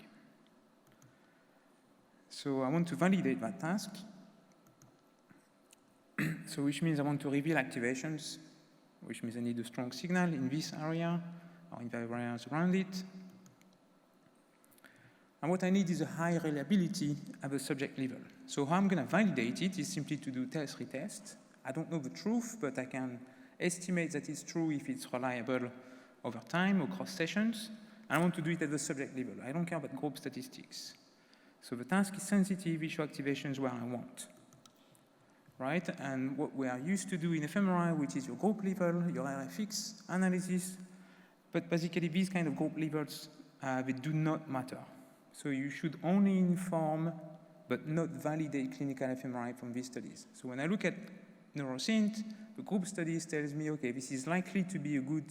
So I want to validate that task. So which means I want to reveal activations, which means I need a strong signal in this area or in the areas around it. And what I need is a high reliability at the subject level. So how I'm going to validate it is simply to do test retest. I don't know the truth, but I can estimate that it's true if it's reliable over time, across sessions. And I want to do it at the subject level. I don't care about group statistics. So the task is sensitive, issue activations where I want. Right? And what we are used to do in fMRI, which is your group level, your RFX analysis, but basically these kind of group levels, they do not matter. So you should only inform, but not validate clinical fMRI from these studies. So when I look at neurosynth, the group studies tells me, okay, this is likely to be a good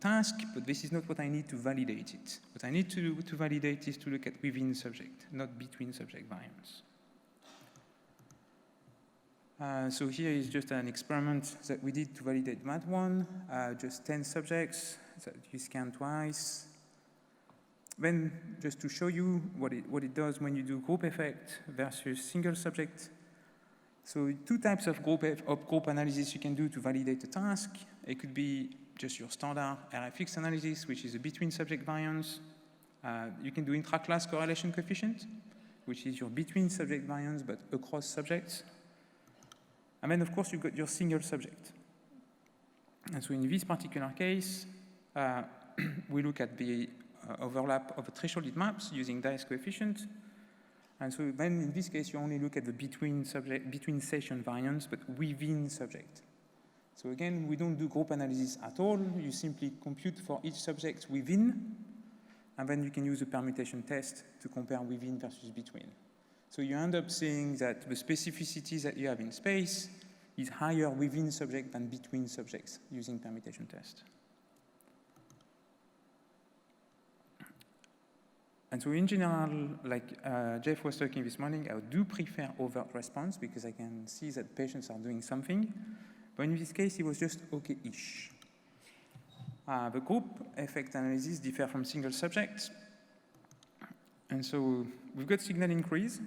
task, but this is not what I need to validate it. What I need to do to validate is to look at within subject, not between subject variance. So here is just an experiment that we did to validate that one, just 10 subjects that you scan twice. Then just to show you what it does when you do group effect versus single subject. So two types of group analysis you can do to validate a task. It could be just your standard RFX analysis, which is a between subject variance. You can do intra-class correlation coefficient, which is your between subject variance but across subjects. And then, of course, you've got your single subject. And so in this particular case, we look at the overlap of the thresholded maps using dice coefficient. And so then in this case, you only look at the between session variance, but within subject. So again, we don't do group analysis at all. You simply compute for each subject within, and then you can use a permutation test to compare within versus between. So you end up seeing that the specificity that you have in space is higher within subject than between subjects using permutation test. And so in general, like Jeff was talking this morning, I do prefer overt response because I can see that patients are doing something. But in this case, it was just okay-ish. The group effect analysis differ from single subjects. And so we've got signal increase,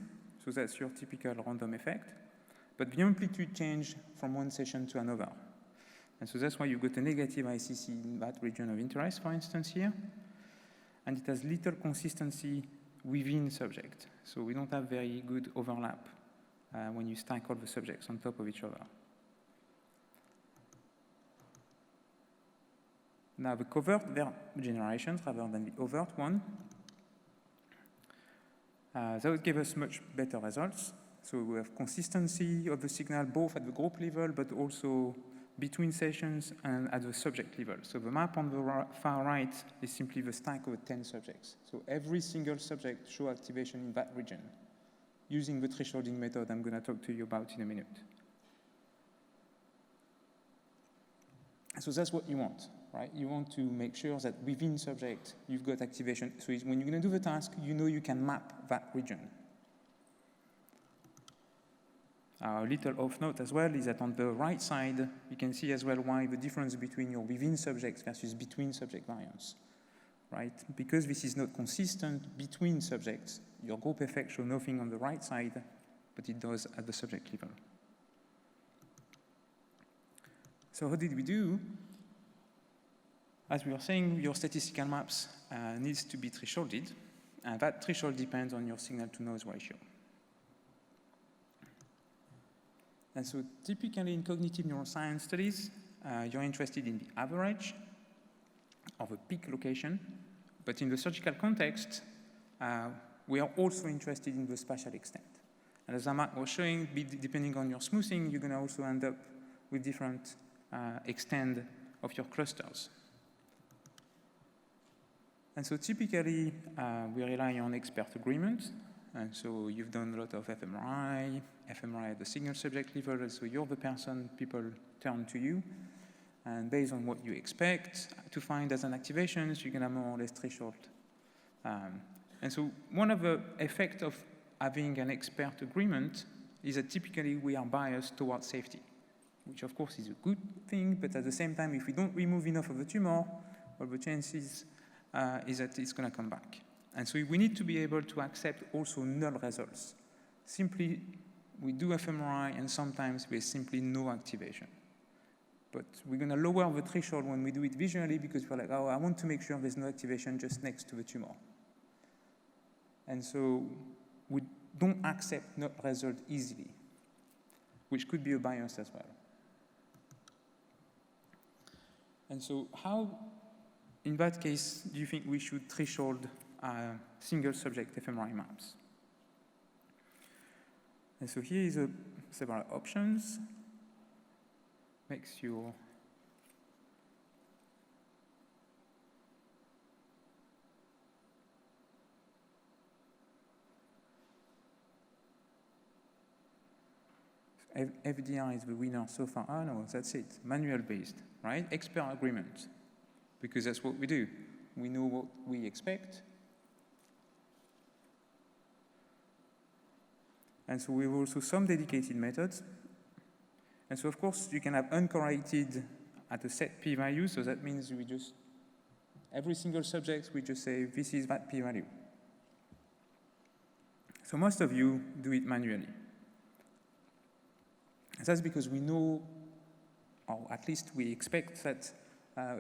so that's your typical random effect. But the amplitude change from one session to another. And so that's why you've got a negative ICC in that region of interest, for instance, here. And it has little consistency within subject. So we don't have very good overlap when you stack all the subjects on top of each other. Now the covert generations rather than the overt one, that would give us much better results. So we have consistency of the signal both at the group level, but also between sessions and at the subject level. So the map on the far right is simply the stack of 10 subjects. So every single subject shows activation in that region using the thresholding method I'm going to talk to you about in a minute. So that's what you want, right? You want to make sure that within subject you've got activation. So when you're going to do the task, you know you can map that region. A little off note as well is that on the right side, you can see as well why the difference between your within subjects versus between subject variance, right? Because this is not consistent between subjects, your group effect shows nothing on the right side, but it does at the subject level. So how did we do? As we were saying, your statistical maps needs to be thresholded, and that threshold depends on your signal-to-noise ratio. And so typically in cognitive neuroscience studies, you're interested in the average of a peak location, but in the surgical context, we are also interested in the spatial extent. And as Mark was showing, depending on your smoothing, you're going to also end up with different extent of your clusters. And so typically, we rely on expert agreement. And so you've done a lot of fMRI at the single subject level, and so you're the person people turn to you. And based on what you expect to find as an activation, so you're going to more or less threshold. And so one of the effects of having an expert agreement is that typically we are biased towards safety, which of course is a good thing, but at the same time, if we don't remove enough of the tumor, well, the chances is that it's going to come back. And so we need to be able to accept also null results. Simply, we do fMRI, and sometimes there's simply no activation. But we're going to lower the threshold when we do it visually because we're like, oh, I want to make sure there's no activation just next to the tumor. And so we don't accept null result easily, which could be a bias as well. And so how, in that case, do you think we should threshold single subject fMRI maps? And so here is several options. Makes your FDR is the winner so far. Oh no, that's it. Manual based, right? Expert agreement, because that's what we do. We know what we expect. And so we have also some dedicated methods. And so, of course, you can have uncorrelated at a set p-value. So that means we just, every single subject, we just say, this is that p-value. So most of you do it manually. And that's because we know, or at least we expect that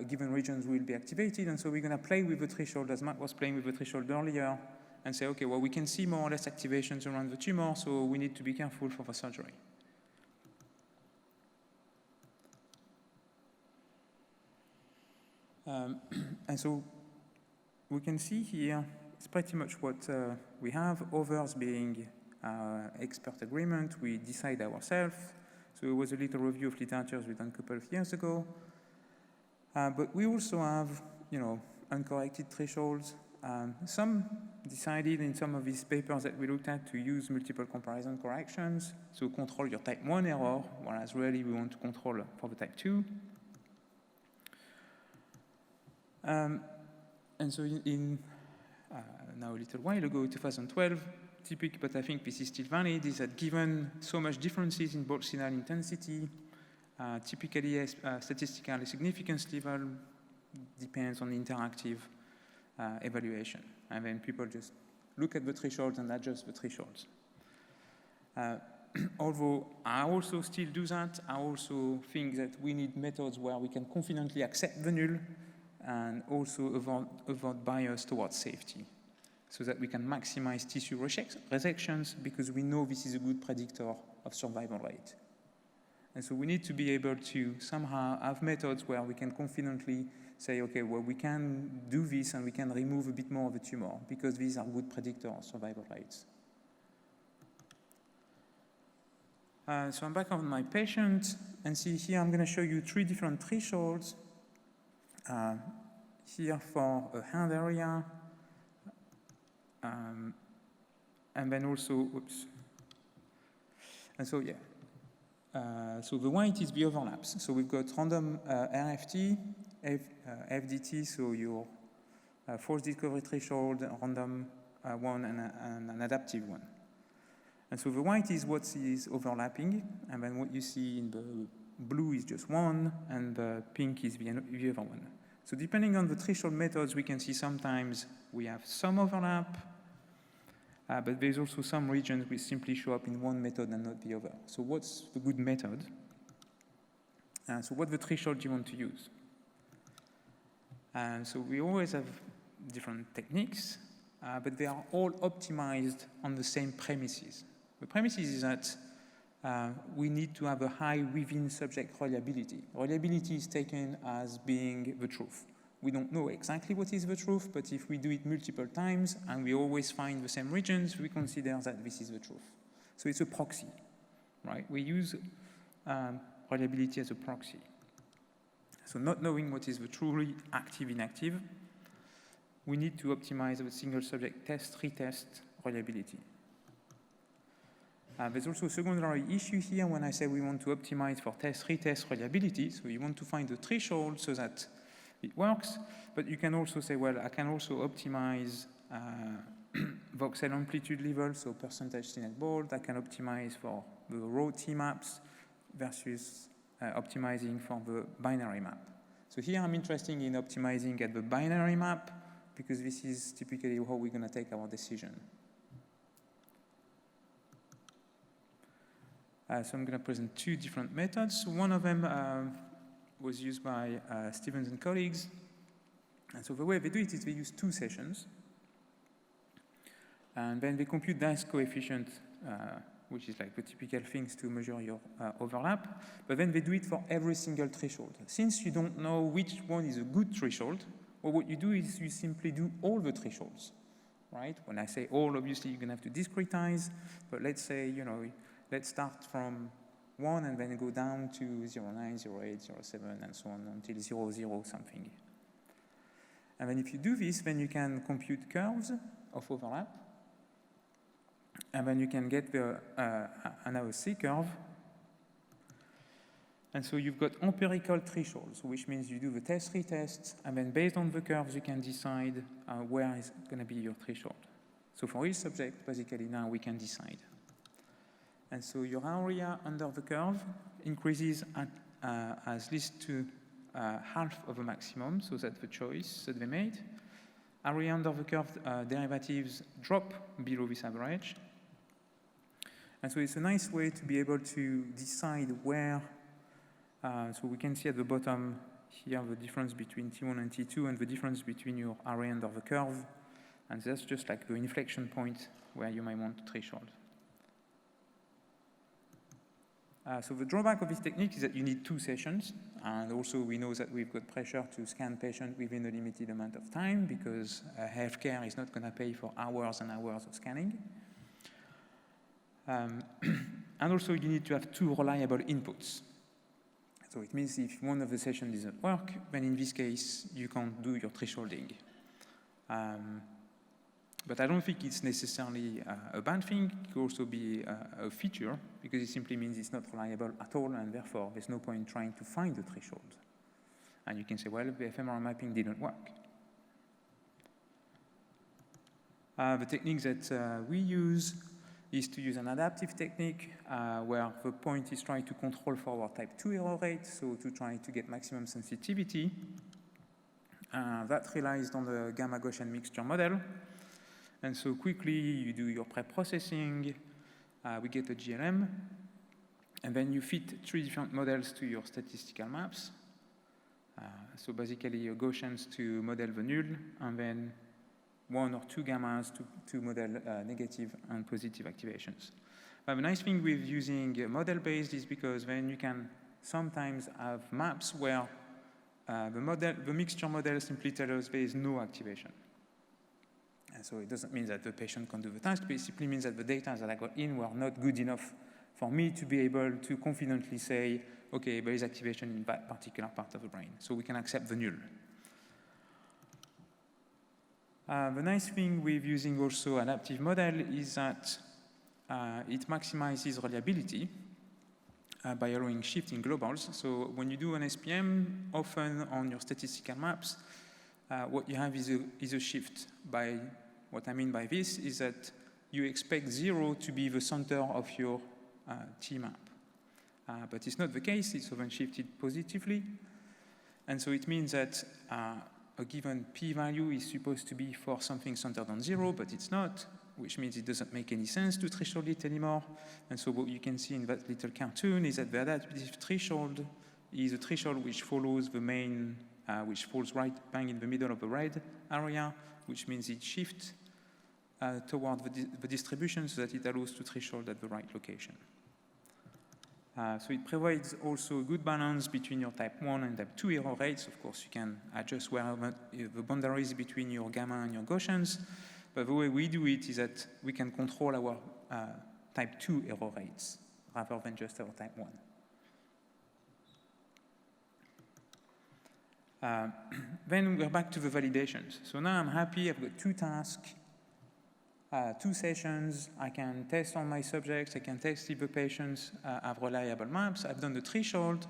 given regions will be activated. And so we're going to play with the threshold, as Mark was playing with the threshold earlier, and say, okay, well, we can see more or less activations around the tumor, so we need to be careful for the surgery. And so we can see here, it's pretty much what we have, others being expert agreement, we decide ourselves. So it was a little review of literatures we done a couple of years ago. But we also have, uncorrected thresholds. Some decided in some of these papers that we looked at to use multiple comparison corrections, so control your type 1 error, whereas really we want to control for the type 2. And so now a little while ago, 2012, typical, but I think this is still valid, is that given so much differences in both signal intensity, typically statistical significance level depends on interactive evaluation. And then people just look at the thresholds and adjust the thresholds. Although I also still do that, I also think that we need methods where we can confidently accept the null and also avoid bias towards safety, so that we can maximize tissue resections because we know this is a good predictor of survival rate. And so we need to be able to somehow have methods where we can confidently say, okay, well, we can do this and we can remove a bit more of the tumor because these are good predictors of survival rates. So I'm back on my patient, and see here I'm going to show you 3 different thresholds. Here for a hand area, and then also, oops. And so, yeah. So the white is the overlaps. So we've got random RFT, FDT, so your force discovery threshold, random one, and an adaptive one. And so the white is what is overlapping, and then what you see in the blue is just one, and the pink is the other one. So depending on the threshold methods, we can see sometimes we have some overlap, but there's also some regions which simply show up in one method and not the other. So what's the good method? So what the threshold do you want to use? And so we always have different techniques, but they are all optimized on the same premises. The premises is that we need to have a high within-subject reliability. Reliability is taken as being the truth. We don't know exactly what is the truth, but if we do it multiple times and we always find the same regions, we consider that this is the truth. So it's a proxy, right? We use reliability as a proxy. So not knowing what is the truly active inactive, we need to optimize the single subject test, retest reliability. There's also a secondary issue here when I say we want to optimize for test, retest reliability. So you want to find the threshold so that it works, but you can also say, well, I can also optimize voxel amplitude level, so percentage CNET bold. I can optimize for the raw T-maps versus optimizing for the binary map. So here I'm interested in optimizing at the binary map because this is typically how we're going to take our decision. So I'm going to present 2 different methods. One of them was used by Stevens and colleagues. And so the way they do it is they use 2 sessions. And then they compute dice coefficient, which is like the typical things to measure your overlap. But then they do it for every single threshold. Since you don't know which one is a good threshold, well, what you do is you simply do all the thresholds, right? When I say all, obviously you're going to have to discretize. But let's say, let's start from 1 and then go down to 0.9, 0.8, 0.7, and so on until 0.0 something. And then if you do this, then you can compute curves of overlap. And then you can get the an AOC curve. And so you've got empirical thresholds, which means you do the test, retest, and then based on the curves, you can decide where is going to be your threshold. So for each subject, basically now we can decide. And so your area under the curve increases as least to half of the maximum, so that's the choice that they made. Area under the curve derivatives drop below this average. And so it's a nice way to be able to decide where, so we can see at the bottom here the difference between T1 and T2 and the difference between your area under the curve. And that's just like the inflection point where you might want the threshold. So the drawback of this technique is that you need 2 sessions. And also we know that we've got pressure to scan patients within a limited amount of time because healthcare is not going to pay for hours and hours of scanning. And also you need to have 2 reliable inputs. So it means if one of the sessions doesn't work, then in this case, you can't do your thresholding. But I don't think it's necessarily a bad thing. It could also be a feature, because it simply means it's not reliable at all, and therefore there's no point trying to find the threshold. And you can say, well, the fMRI mapping didn't work. The technique that we use is to use an adaptive technique where the point is trying to control for our type 2 error rate, so to try to get maximum sensitivity. That relies on the gamma-Gaussian mixture model. And so quickly you do your pre-processing, we get a GLM, and then you fit 3 different models to your statistical maps. So basically your Gaussians to model the null, and then 1 or 2 gammas to model negative and positive activations. The nice thing with using model-based is because then you can sometimes have maps where the mixture model simply tells us there is no activation. And so it doesn't mean that the patient can do the task, but it simply means that the data that I got in were not good enough for me to be able to confidently say, okay, there is activation in that particular part of the brain. So we can accept the null. The nice thing with using also adaptive model is that it maximizes reliability by allowing shift in globals. So when you do an SPM, often on your statistical maps, what you have is a shift. What I mean by this is that you expect 0 to be the center of your T-map. But it's not the case. It's often shifted positively. And so it means that a given p-value is supposed to be for something centered on 0, but it's not, which means it doesn't make any sense to threshold it anymore. And so what you can see in that little cartoon is that the adaptive threshold is a threshold which follows the main, which falls right bang in the middle of the red area, which means it shifts toward the distribution so that it allows to threshold at the right location. So it provides also a good balance between your type 1 and type 2 error rates. Of course, you can adjust wherever the boundaries between your gamma and your Gaussians. But the way we do it is that we can control our type 2 error rates rather than just our type 1. Then we're back to the validations. So now I'm happy. I've got 2 tasks. 2 sessions, I can test on my subjects, I can test if the patients have reliable maps. I've done the threshold,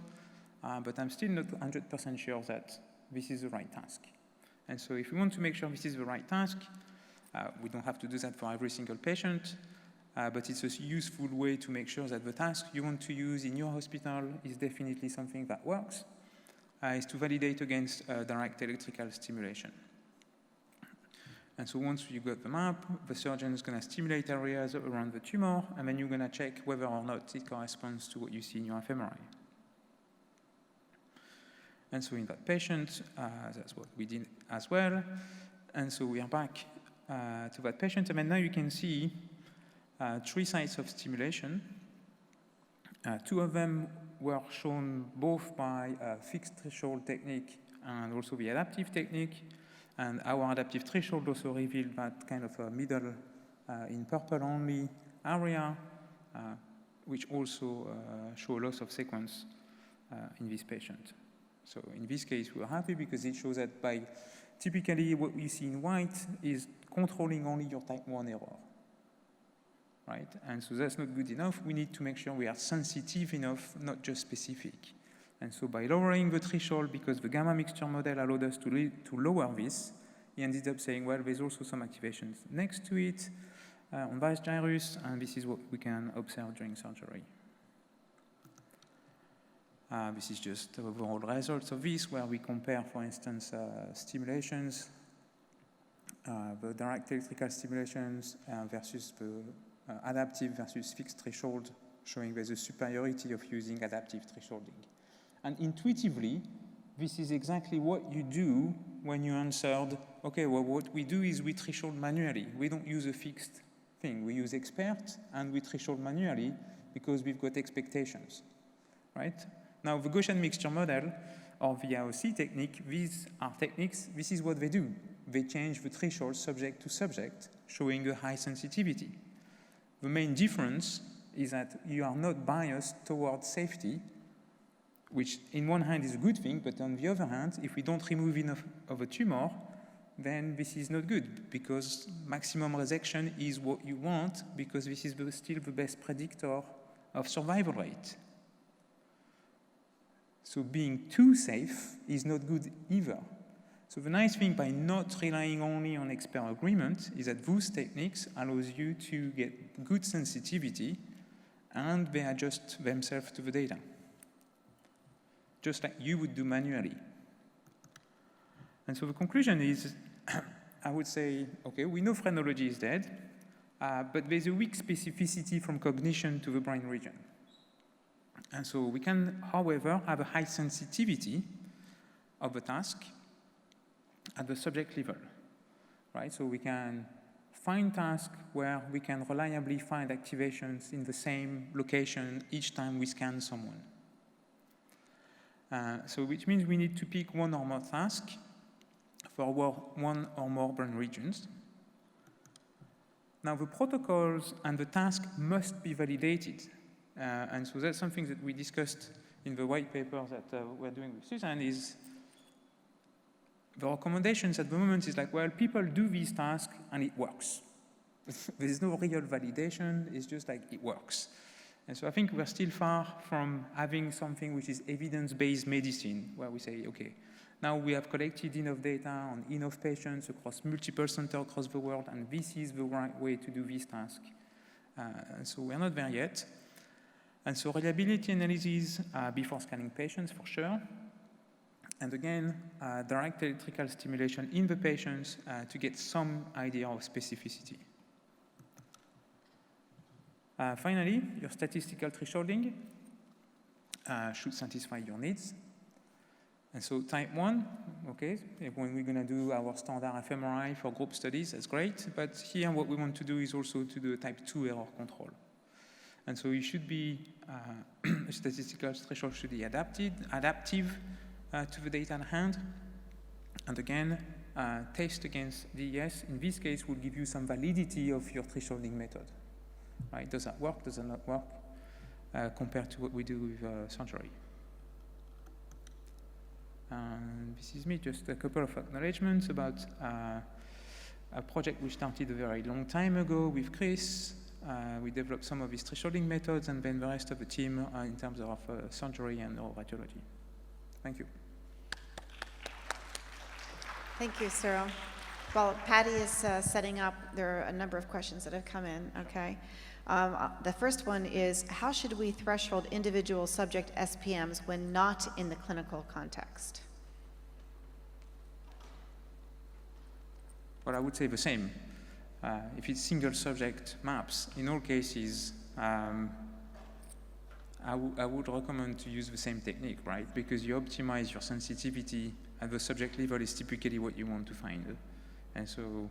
but I'm still not 100% sure that this is the right task. And so if we want to make sure this is the right task, we don't have to do that for every single patient, but it's a useful way to make sure that the task you want to use in your hospital is definitely something that works, is to validate against direct electrical stimulation. And so once you got the map, the surgeon is going to stimulate areas around the tumor, and then you're going to check whether or not it corresponds to what you see in your fMRI. And so in that patient, that's what we did as well. And so we are back to that patient, and then now you can see 3 sites of stimulation. 2 of them were shown both by a fixed threshold technique and also the adaptive technique. And our adaptive threshold also revealed that kind of a middle in purple only area, which also show a loss of sequence in this patient. So in this case, we are happy because it shows that by typically what we see in white is controlling only your type 1 error, right? And so that's not good enough. We need to make sure we are sensitive enough, not just specific. And so by lowering the threshold, because the gamma mixture model allowed us to lower this, he ended up saying, well, there's also some activations next to it on vice gyrus, and this is what we can observe during surgery. This is just the overall results of this, where we compare, for instance, stimulations, the direct electrical stimulations versus the adaptive versus fixed threshold, showing there's a superiority of using adaptive thresholding. And intuitively, this is exactly what you do when you answered, okay, well, what we do is we threshold manually. We don't use a fixed thing. We use expert, and we threshold manually because we've got expectations, right? Now, the Gaussian mixture model or the AOC technique, these are techniques, this is what they do. They change the threshold subject to subject, showing a high sensitivity. The main difference is that you are not biased towards safety, which in one hand is a good thing, but on the other hand, if we don't remove enough of a tumor, then this is not good, because maximum resection is what you want, because this is still the best predictor of survival rate. So being too safe is not good either. So the nice thing by not relying only on expert agreement is that those techniques allows you to get good sensitivity and they adjust themselves to the data, just like you would do manually. And so the conclusion is, I would say, okay, we know phrenology is dead, but there's a weak specificity from cognition to the brain region. And so we can, however, have a high sensitivity of the task at the subject level, right? So we can find tasks where we can reliably find activations in the same location each time we scan someone. So which means we need to pick one or more tasks for one or more brain regions. Now the protocols and the task must be validated. And so that's something that we discussed in the white paper that we're doing with Susan is the recommendations at the moment is like, well, people do these tasks and it works. There's no real validation, it's just like it works. And so I think we're still far from having something which is evidence-based medicine, where we say, okay, now we have collected enough data on enough patients across multiple centers across the world, and this is the right way to do this task. So we're not there yet. And so reliability analysis before scanning patients, for sure. And again, direct electrical stimulation in the patients to get some idea of specificity. Finally, your statistical thresholding should satisfy your needs. And so type 1, okay, when we're going to do our standard fMRI for group studies, that's great. But here what we want to do is also to do a type 2 error control. And so it should be, a statistical threshold should be adaptive to the data at hand. And again, test against DES, in this case, will give you some validity of your thresholding method. Right? Does that work? Does it not work? Compared to what we do with surgery. This is me, just a couple of acknowledgements about a project we started a very long time ago with Chris. We developed some of his thresholding methods, and then the rest of the team in terms of surgery and radiology. Thank you. Thank you, Cyril. While Patty is setting up, there are a number of questions that have come in, okay? The first one is, how should we threshold individual subject SPMs when not in the clinical context? Well, I would say the same. If it's single subject maps, in all cases, I would recommend to use the same technique, right? Because you optimize your sensitivity at the subject level is typically what you want to find. And so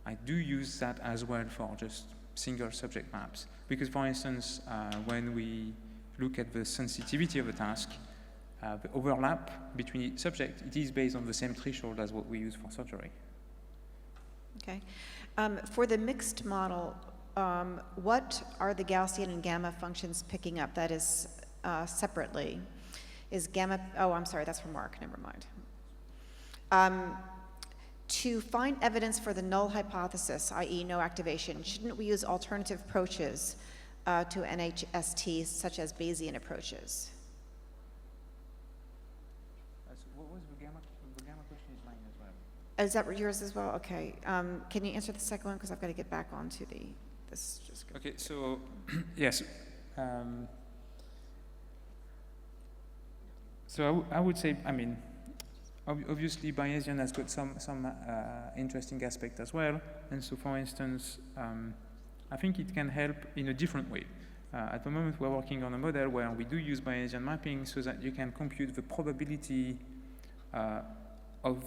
I do use that as well for just single subject maps. Because for instance, when we look at the sensitivity of a task, the overlap between each subject, it is based on the same threshold as what we use for surgery. Okay. For the mixed model, what are the Gaussian and gamma functions picking up? That is separately. Is gamma, oh, I'm sorry, that's from Mark, never mind. To find evidence for the null hypothesis, i.e. no activation, shouldn't we use alternative approaches to NHST, such as Bayesian approaches? What was the gamma question is mine as well. Is that yours as well? Okay. Can you answer the second one? Because I've got to get back onto this. Okay, so, yes. So I would say, I mean, obviously Bayesian has got some interesting aspect as well. And so for instance, I think it can help in a different way. At the moment we're working on a model where we do use Bayesian mapping so that you can compute the probability of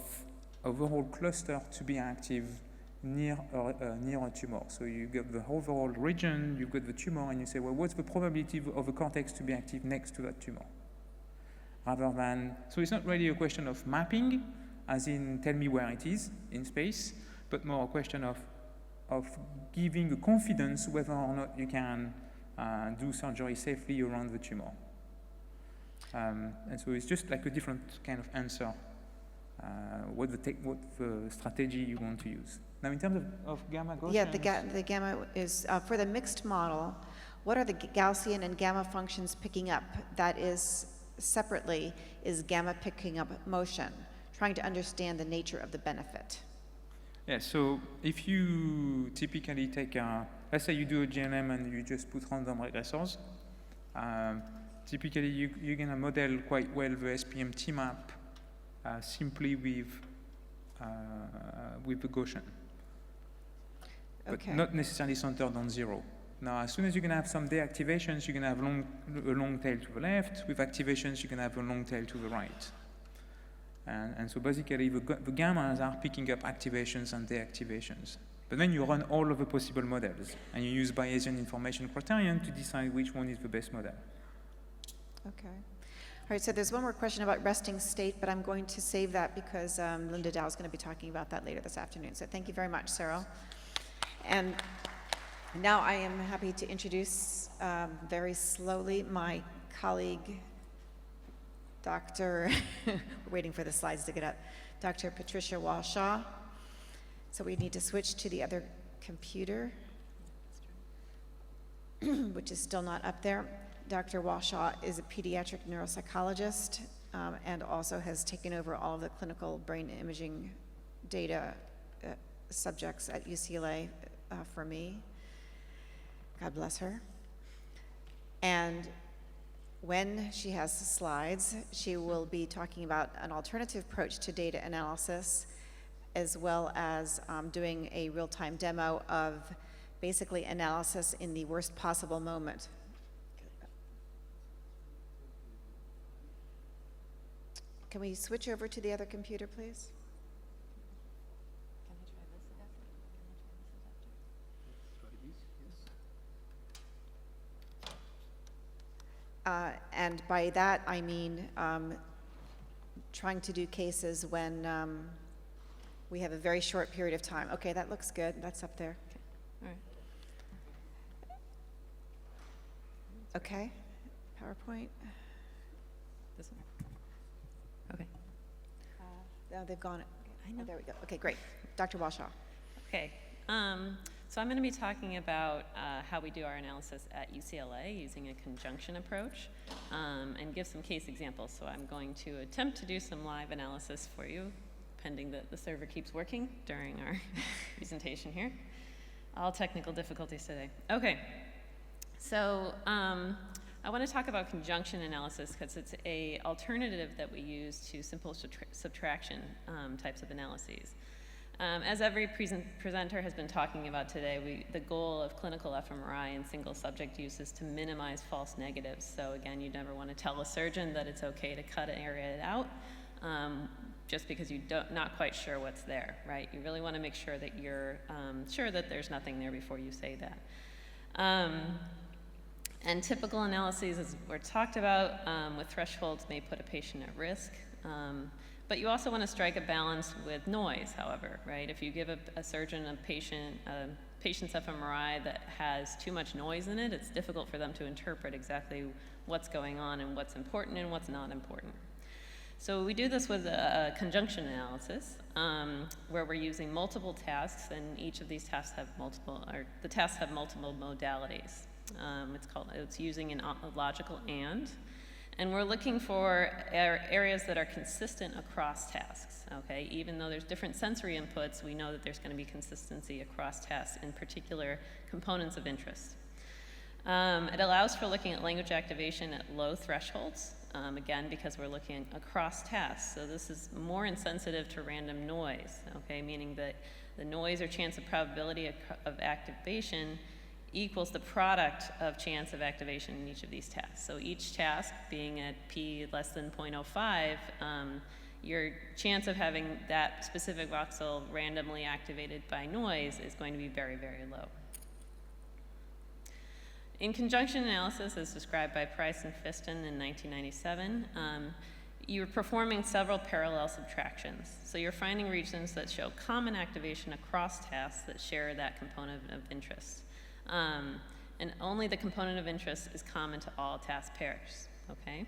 the whole cluster to be active near a tumor. So you get the overall region, you've got the tumor, and you say, well, what's the probability of the cortex to be active next to that tumor? rather than, so it's not really a question of mapping, as in tell me where it is in space, but more a question of giving a confidence whether or not you can do surgery safely around the tumor. And so it's just like a different kind of answer, what the strategy you want to use. Now, in terms of gamma Gaussian. Yeah, the gamma is, for the mixed model, what are the Gaussian and gamma functions picking up? That is, separately, is gamma picking up motion? Trying to understand the nature of the benefit. Yeah, so if you typically take let's say you do a GNM and you just put random regressors, typically you're going to model quite well the SPM T-map simply with the Gaussian. But not necessarily centered on 0. Now, as soon as you're going to have some deactivations, you're going to have a long tail to the left. With activations, you're going to have a long tail to the right. And so basically, the gammas are picking up activations and deactivations. But then you run all of the possible models, and you use Bayesian information criterion to decide which one is the best model. Okay. All right, so there's one more question about resting state, but I'm going to save that because Linda Dow is going to be talking about that later this afternoon. So thank you very much, Cyril. And now I am happy to introduce very slowly my colleague, Dr. We're waiting for the slides to get up. Dr. Patricia Walshaw. So we need to switch to the other computer, which is still not up there. Dr. Walshaw is a pediatric neuropsychologist and also has taken over all of the clinical brain imaging data subjects at UCLA for me. God bless her. And when she has the slides, she will be talking about an alternative approach to data analysis, as well as doing a real-time demo of basically analysis in the worst possible moment. Can we switch over to the other computer, please? Can I try this adapter? And by that, I mean trying to do cases when we have a very short period of time. Okay, that looks good. That's up there. Okay. All right. Okay. PowerPoint. This one? Okay. No, they've gone. I know. Oh, there we go. Okay, great. Dr. Walshaw. Okay. So I'm going to be talking about how we do our analysis at UCLA using a conjunction approach and give some case examples. So I'm going to attempt to do some live analysis for you, pending that the server keeps working during our presentation here. All technical difficulties today. Okay. So I want to talk about conjunction analysis because it's an alternative that we use to simple subtraction types of analyses. As every presenter has been talking about today, the goal of clinical fMRI and single subject use is to minimize false negatives. So again, you never want to tell a surgeon that it's okay to cut an area out just because you're not quite sure what's there, right? You really want to make sure that you're sure that there's nothing there before you say that. And typical analyses, as we're talked about, with thresholds may put a patient at risk. But you also want to strike a balance with noise, however, right? If you give a surgeon a patient's fMRI that has too much noise in it, it's difficult for them to interpret exactly what's going on and what's important and what's not important. So we do this with a conjunction analysis, where we're using multiple tasks, and each of these tasks have multiple modalities. It's using a logical and we're looking for areas that are consistent across tasks, okay? Even though there's different sensory inputs, we know that there's going to be consistency across tasks, in particular components of interest. It allows for looking at language activation at low thresholds, again, because we're looking across tasks. So this is more insensitive to random noise, okay? Meaning that the noise or chance of probability of activation equals the product of chance of activation in each of these tasks. So each task being at p less than 0.05, your chance of having that specific voxel randomly activated by noise is going to be very, very low. In conjunction analysis, as described by Price and Fiston in 1997, you're performing several parallel subtractions. So you're finding regions that show common activation across tasks that share that component of interest. And only the component of interest is common to all task pairs, okay?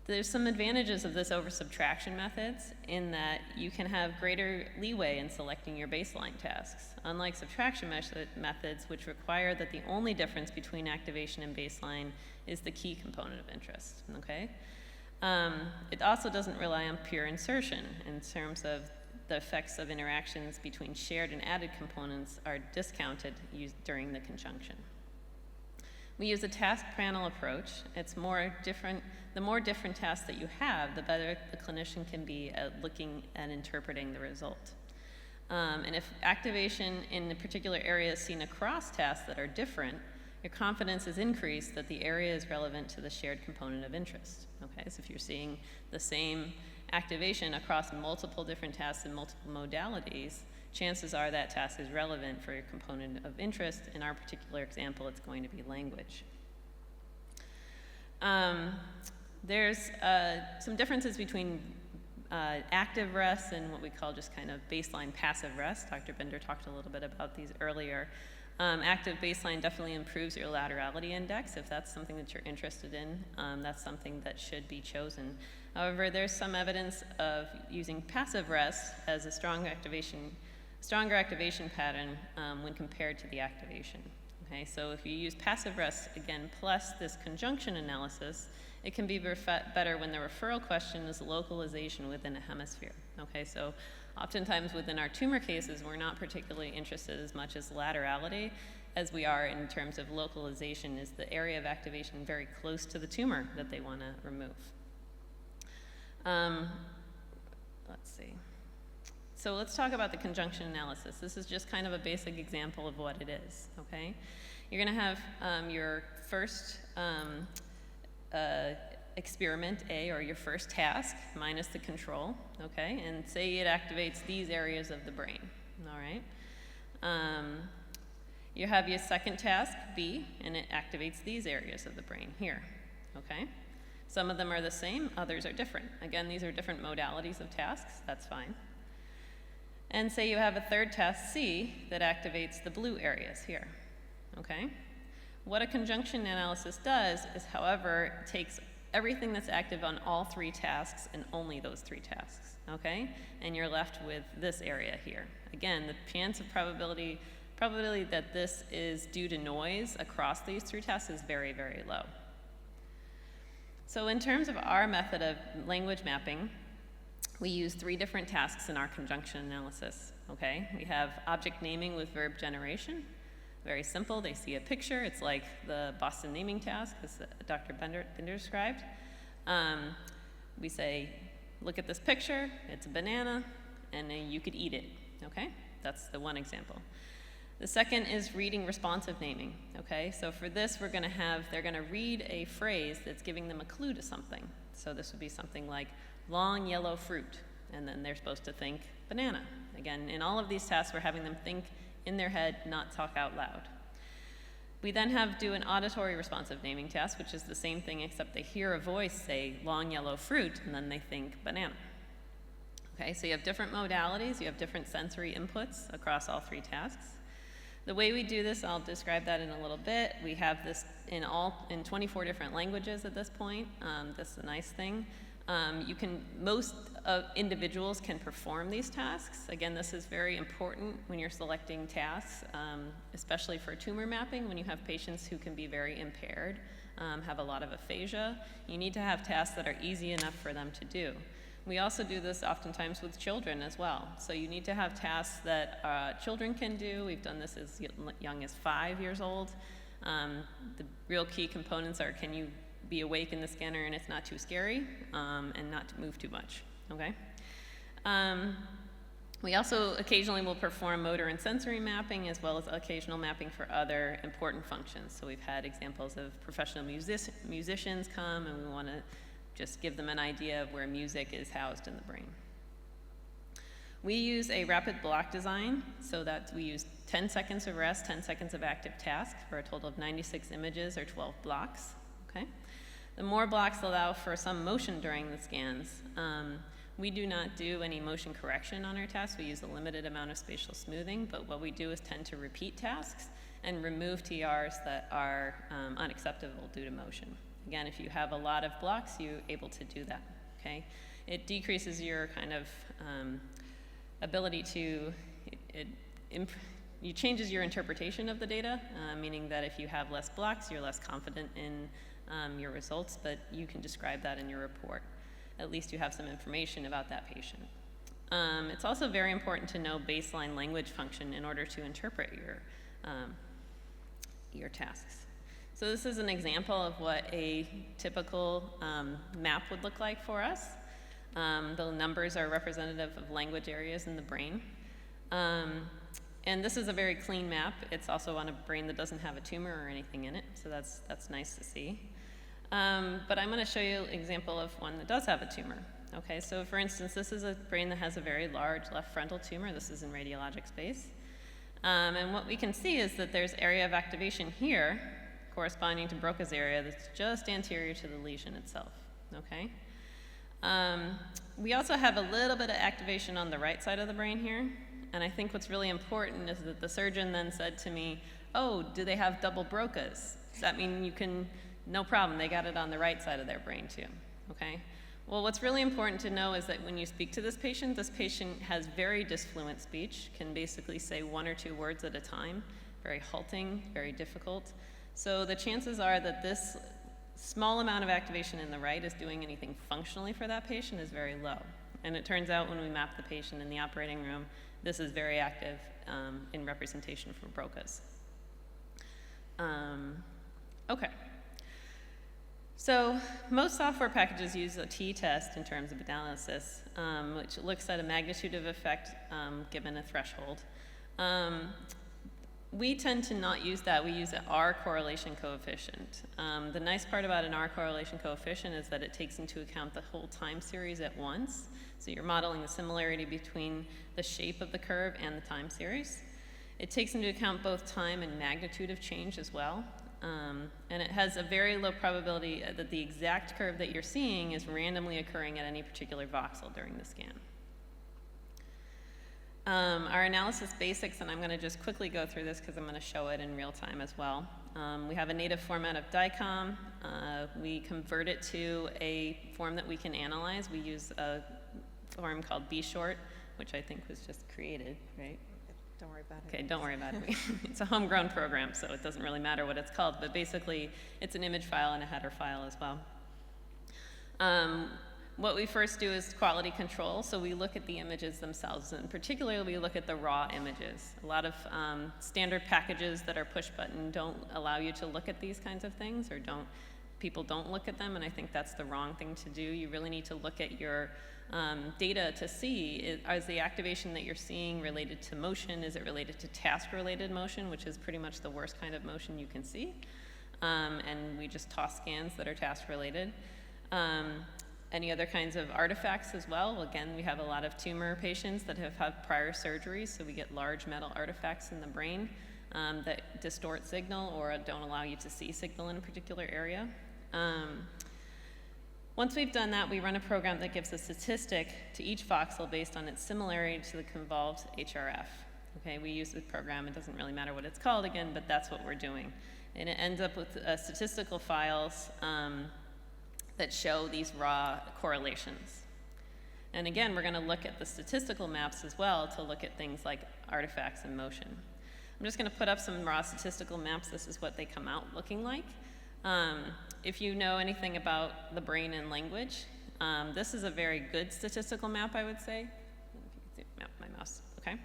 There's some advantages of this over subtraction methods in that you can have greater leeway in selecting your baseline tasks, unlike subtraction methods, which require that the only difference between activation and baseline is the key component of interest, okay? It also doesn't rely on pure insertion in terms of the effects of interactions between shared and added components are discounted during the conjunction. We use a task panel approach. It's the more different tasks that you have, the better the clinician can be at looking and interpreting the result. And if activation in a particular area is seen across tasks that are different, your confidence is increased that the area is relevant to the shared component of interest. Okay, so if you're seeing the same activation across multiple different tasks and multiple modalities, chances are that task is relevant for your component of interest. In our particular example, it's going to be language. There's some differences between active rest and what we call just kind of baseline passive rest. Dr. Bender talked a little bit about these earlier. Active baseline definitely improves your laterality index. If that's something that you're interested in, that's something that should be chosen. However, there's some evidence of using passive rest as a stronger activation pattern when compared to the activation. Okay, so if you use passive rest, again, plus this conjunction analysis, it can be better when the referral question is localization within a hemisphere. Okay, so oftentimes within our tumor cases, we're not particularly interested as much as laterality as we are in terms of localization. Is the area of activation very close to the tumor that they want to remove? Let's see. So let's talk about the conjunction analysis. This is just kind of a basic example of what it is, okay? You're gonna have your first experiment A, or your first task, minus the control, okay? And say it activates these areas of the brain, all right? You have your second task, B, and it activates these areas of the brain here, okay? Some of them are the same, others are different. Again, these are different modalities of tasks, that's fine. And say you have a third task, C, that activates the blue areas here, okay? What a conjunction analysis does is, however, takes everything that's active on all three tasks and only those three tasks, okay? And you're left with this area here. Again, the chance of probability that this is due to noise across these three tasks is very, very low. So in terms of our method of language mapping, we use 3 different tasks in our conjunction analysis, okay? We have object naming with verb generation. Very simple, they see a picture. It's like the Boston naming task, as Dr. Bender described. We say, look at this picture, it's a banana, and you could eat it, okay? That's the one example. The second is reading responsive naming, okay? So for this, they're gonna read a phrase that's giving them a clue to something. So this would be something like, long yellow fruit, and then they're supposed to think banana. Again, in all of these tasks, we're having them think in their head, not talk out loud. We then do an auditory responsive naming task, which is the same thing except they hear a voice say long yellow fruit, and then they think banana. Okay, so you have different modalities, you have different sensory inputs across all 3 tasks. The way we do this, I'll describe that in a little bit. We have this in 24 different languages at this point. That's the nice thing. Most individuals can perform these tasks. Again, this is very important when you're selecting tasks, especially for tumor mapping, when you have patients who can be very impaired, have a lot of aphasia. You need to have tasks that are easy enough for them to do. We also do this oftentimes with children as well. So you need to have tasks that children can do. We've done this as young as 5 years old. The real key components are, can you be awake in the scanner and it's not too scary, and not to move too much, okay? We also occasionally will perform motor and sensory mapping, as well as occasional mapping for other important functions. So we've had examples of professional musicians come, and we want to just give them an idea of where music is housed in the brain. We use a rapid block design so that we use 10 seconds of rest, 10 seconds of active task for a total of 96 images or 12 blocks, okay? The more blocks allow for some motion during the scans. We do not do any motion correction on our tasks. We use a limited amount of spatial smoothing, but what we do is tend to repeat tasks and remove TRs that are unacceptable due to motion. Again, if you have a lot of blocks, you're able to do that, okay? It decreases your kind of ability to, it changes your interpretation of the data, meaning that if you have less blocks, you're less confident in your results, but you can describe that in your report. At least you have some information about that patient. It's also very important to know baseline language function in order to interpret your tasks. So this is an example of what a typical map would look like for us. The numbers are representative of language areas in the brain. And this is a very clean map. It's also on a brain that doesn't have a tumor or anything in it, so that's nice to see. But I'm going to show you an example of one that does have a tumor. Okay, so for instance, this is a brain that has a very large left frontal tumor. This is in radiologic space. And what we can see is that there's area of activation here corresponding to Broca's area that's just anterior to the lesion itself, okay? We also have a little bit of activation on the right side of the brain here, and I think what's really important is that the surgeon then said to me, oh, do they have double Broca's? Does that mean you can, no problem, they got it on the right side of their brain too, okay? Well, what's really important to know is that when you speak to this patient has very disfluent speech, can basically say 1 or 2 words at a time, very halting, very difficult. So the chances are that this small amount of activation in the right is doing anything functionally for that patient is very low. And it turns out when we map the patient in the operating room, this is very active in representation for Broca's. Okay. So most software packages use a t-test in terms of analysis, which looks at a magnitude of effect given a threshold. We tend to not use that. We use an R correlation coefficient. The nice part about an R correlation coefficient is that it takes into account the whole time series at once. So you're modeling the similarity between the shape of the curve and the time series. It takes into account both time and magnitude of change as well. And it has a very low probability that the exact curve that you're seeing is randomly occurring at any particular voxel during the scan. Our analysis basics, and I'm going to just quickly go through this because I'm going to show it in real time as well. We have a native format of DICOM. We convert it to a form that we can analyze. We use a form called B-short, which I think was just created, right? Don't worry about it. Okay, don't worry about it. It's a homegrown program, so it doesn't really matter what it's called, but basically it's an image file and a header file as well. What we first do is quality control, so we look at the images themselves, and particularly we look at the raw images. A lot of standard packages that are push button don't allow you to look at these kinds of things, or people don't look at them, and I think that's the wrong thing to do. You really need to look at your data to see, is the activation that you're seeing related to motion? Is it related to task-related motion, which is pretty much the worst kind of motion you can see? And we just toss scans that are task-related. Any other kinds of artifacts as well? Again, we have a lot of tumor patients that have had prior surgeries, so we get large metal artifacts in the brain that distort signal or don't allow you to see signal in a particular area. Once we've done that, we run a program that gives a statistic to each voxel based on its similarity to the convolved HRF. Okay, we use the program, it doesn't really matter what it's called again, but that's what we're doing. And it ends up with statistical files that show these raw correlations. And again, we're gonna look at the statistical maps as well to look at things like artifacts and motion. I'm just gonna put up some raw statistical maps. This is what they come out looking like. If you know anything about the brain and language, this is a very good statistical map, I would say. Map my mouse, okay.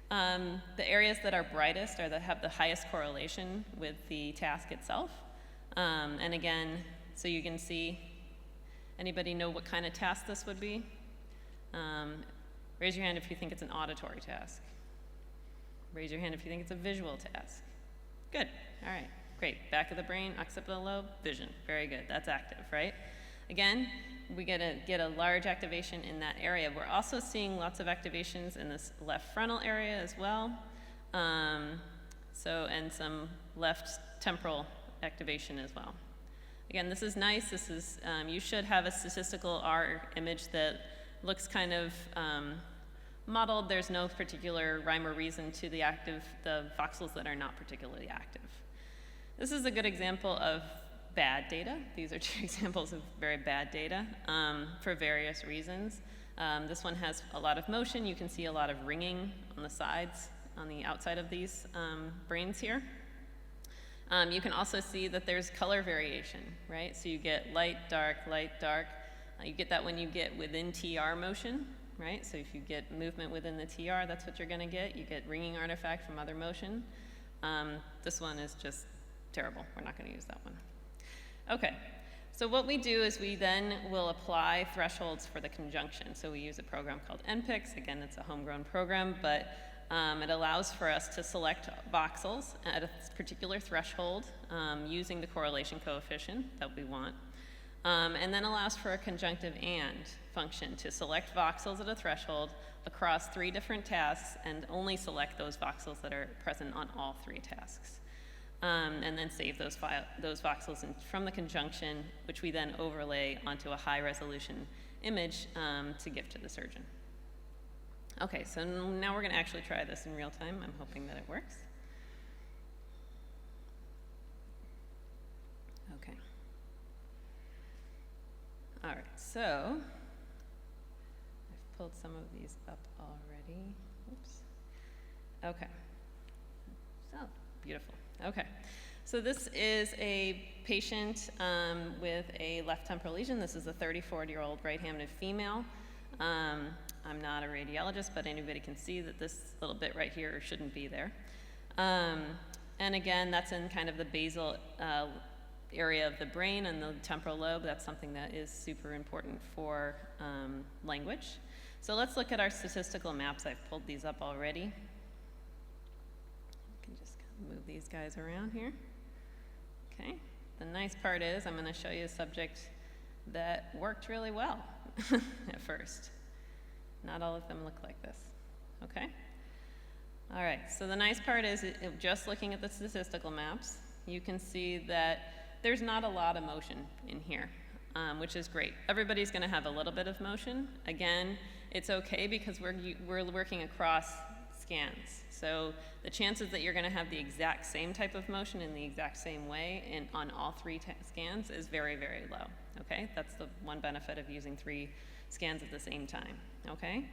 The areas that are brightest are that have the highest correlation with the task itself. And again, so you can see, anybody know what kind of task this would be? Raise your hand if you think it's an auditory task. Raise your hand if you think it's a visual task. Good, all right, great. Back of the brain, occipital lobe, vision, very good, that's active, right? Again, we get a large activation in that area. We're also seeing lots of activations in this left frontal area as well. And some left temporal activation as well. Again, this is nice. This is, you should have a statistical R image that looks kind of modeled. There's no particular rhyme or reason to the voxels that are not particularly active. This is a good example of bad data. These are two examples of very bad data for various reasons. This one has a lot of motion. You can see a lot of ringing on the sides, on the outside of these brains here. You can also see that there's color variation, right? So you get light, dark, light, dark. You get that when you get within TR motion, right? So if you get movement within the TR, that's what you're gonna get. You get ringing artifact from other motion. This one is just terrible. We're not gonna use that one. Okay, so what we do is we then will apply thresholds for the conjunction. So we use a program called NPICS. Again, it's a homegrown program, but it allows for us to select voxels at a particular threshold using the correlation coefficient that we want. And then allows for a conjunctive AND function to select voxels at a threshold across 3 different tasks and only select those voxels that are present on all 3 tasks. And then save those voxels from the conjunction, which we then overlay onto a high resolution image to give to the surgeon. Okay, so now we're gonna actually try this in real time. I'm hoping that it works. Okay. All right, so I've pulled some of these up already. Oops. Okay. So, beautiful. Okay. So this is a patient with a left temporal lesion. This is a 34-year-old right-handed female. I'm not a radiologist, but anybody can see that this little bit right here shouldn't be there. And again, that's in kind of the basal area of the brain and the temporal lobe. That's something that is super important for language. So let's look at our statistical maps. I've pulled these up already. You can just move these guys around here. Okay. The nice part is I'm going to show you a subject that worked really well at first. Not all of them look like this, okay? All right, so the nice part is just looking at the statistical maps, you can see that there's not a lot of motion in here, which is great. Everybody's gonna have a little bit of motion. Again, it's okay because we're working across scans. So the chances that you're gonna have the exact same type of motion in the exact same way on all 3 scans is very, very low, okay? That's the one benefit of using 3 scans at the same time, okay?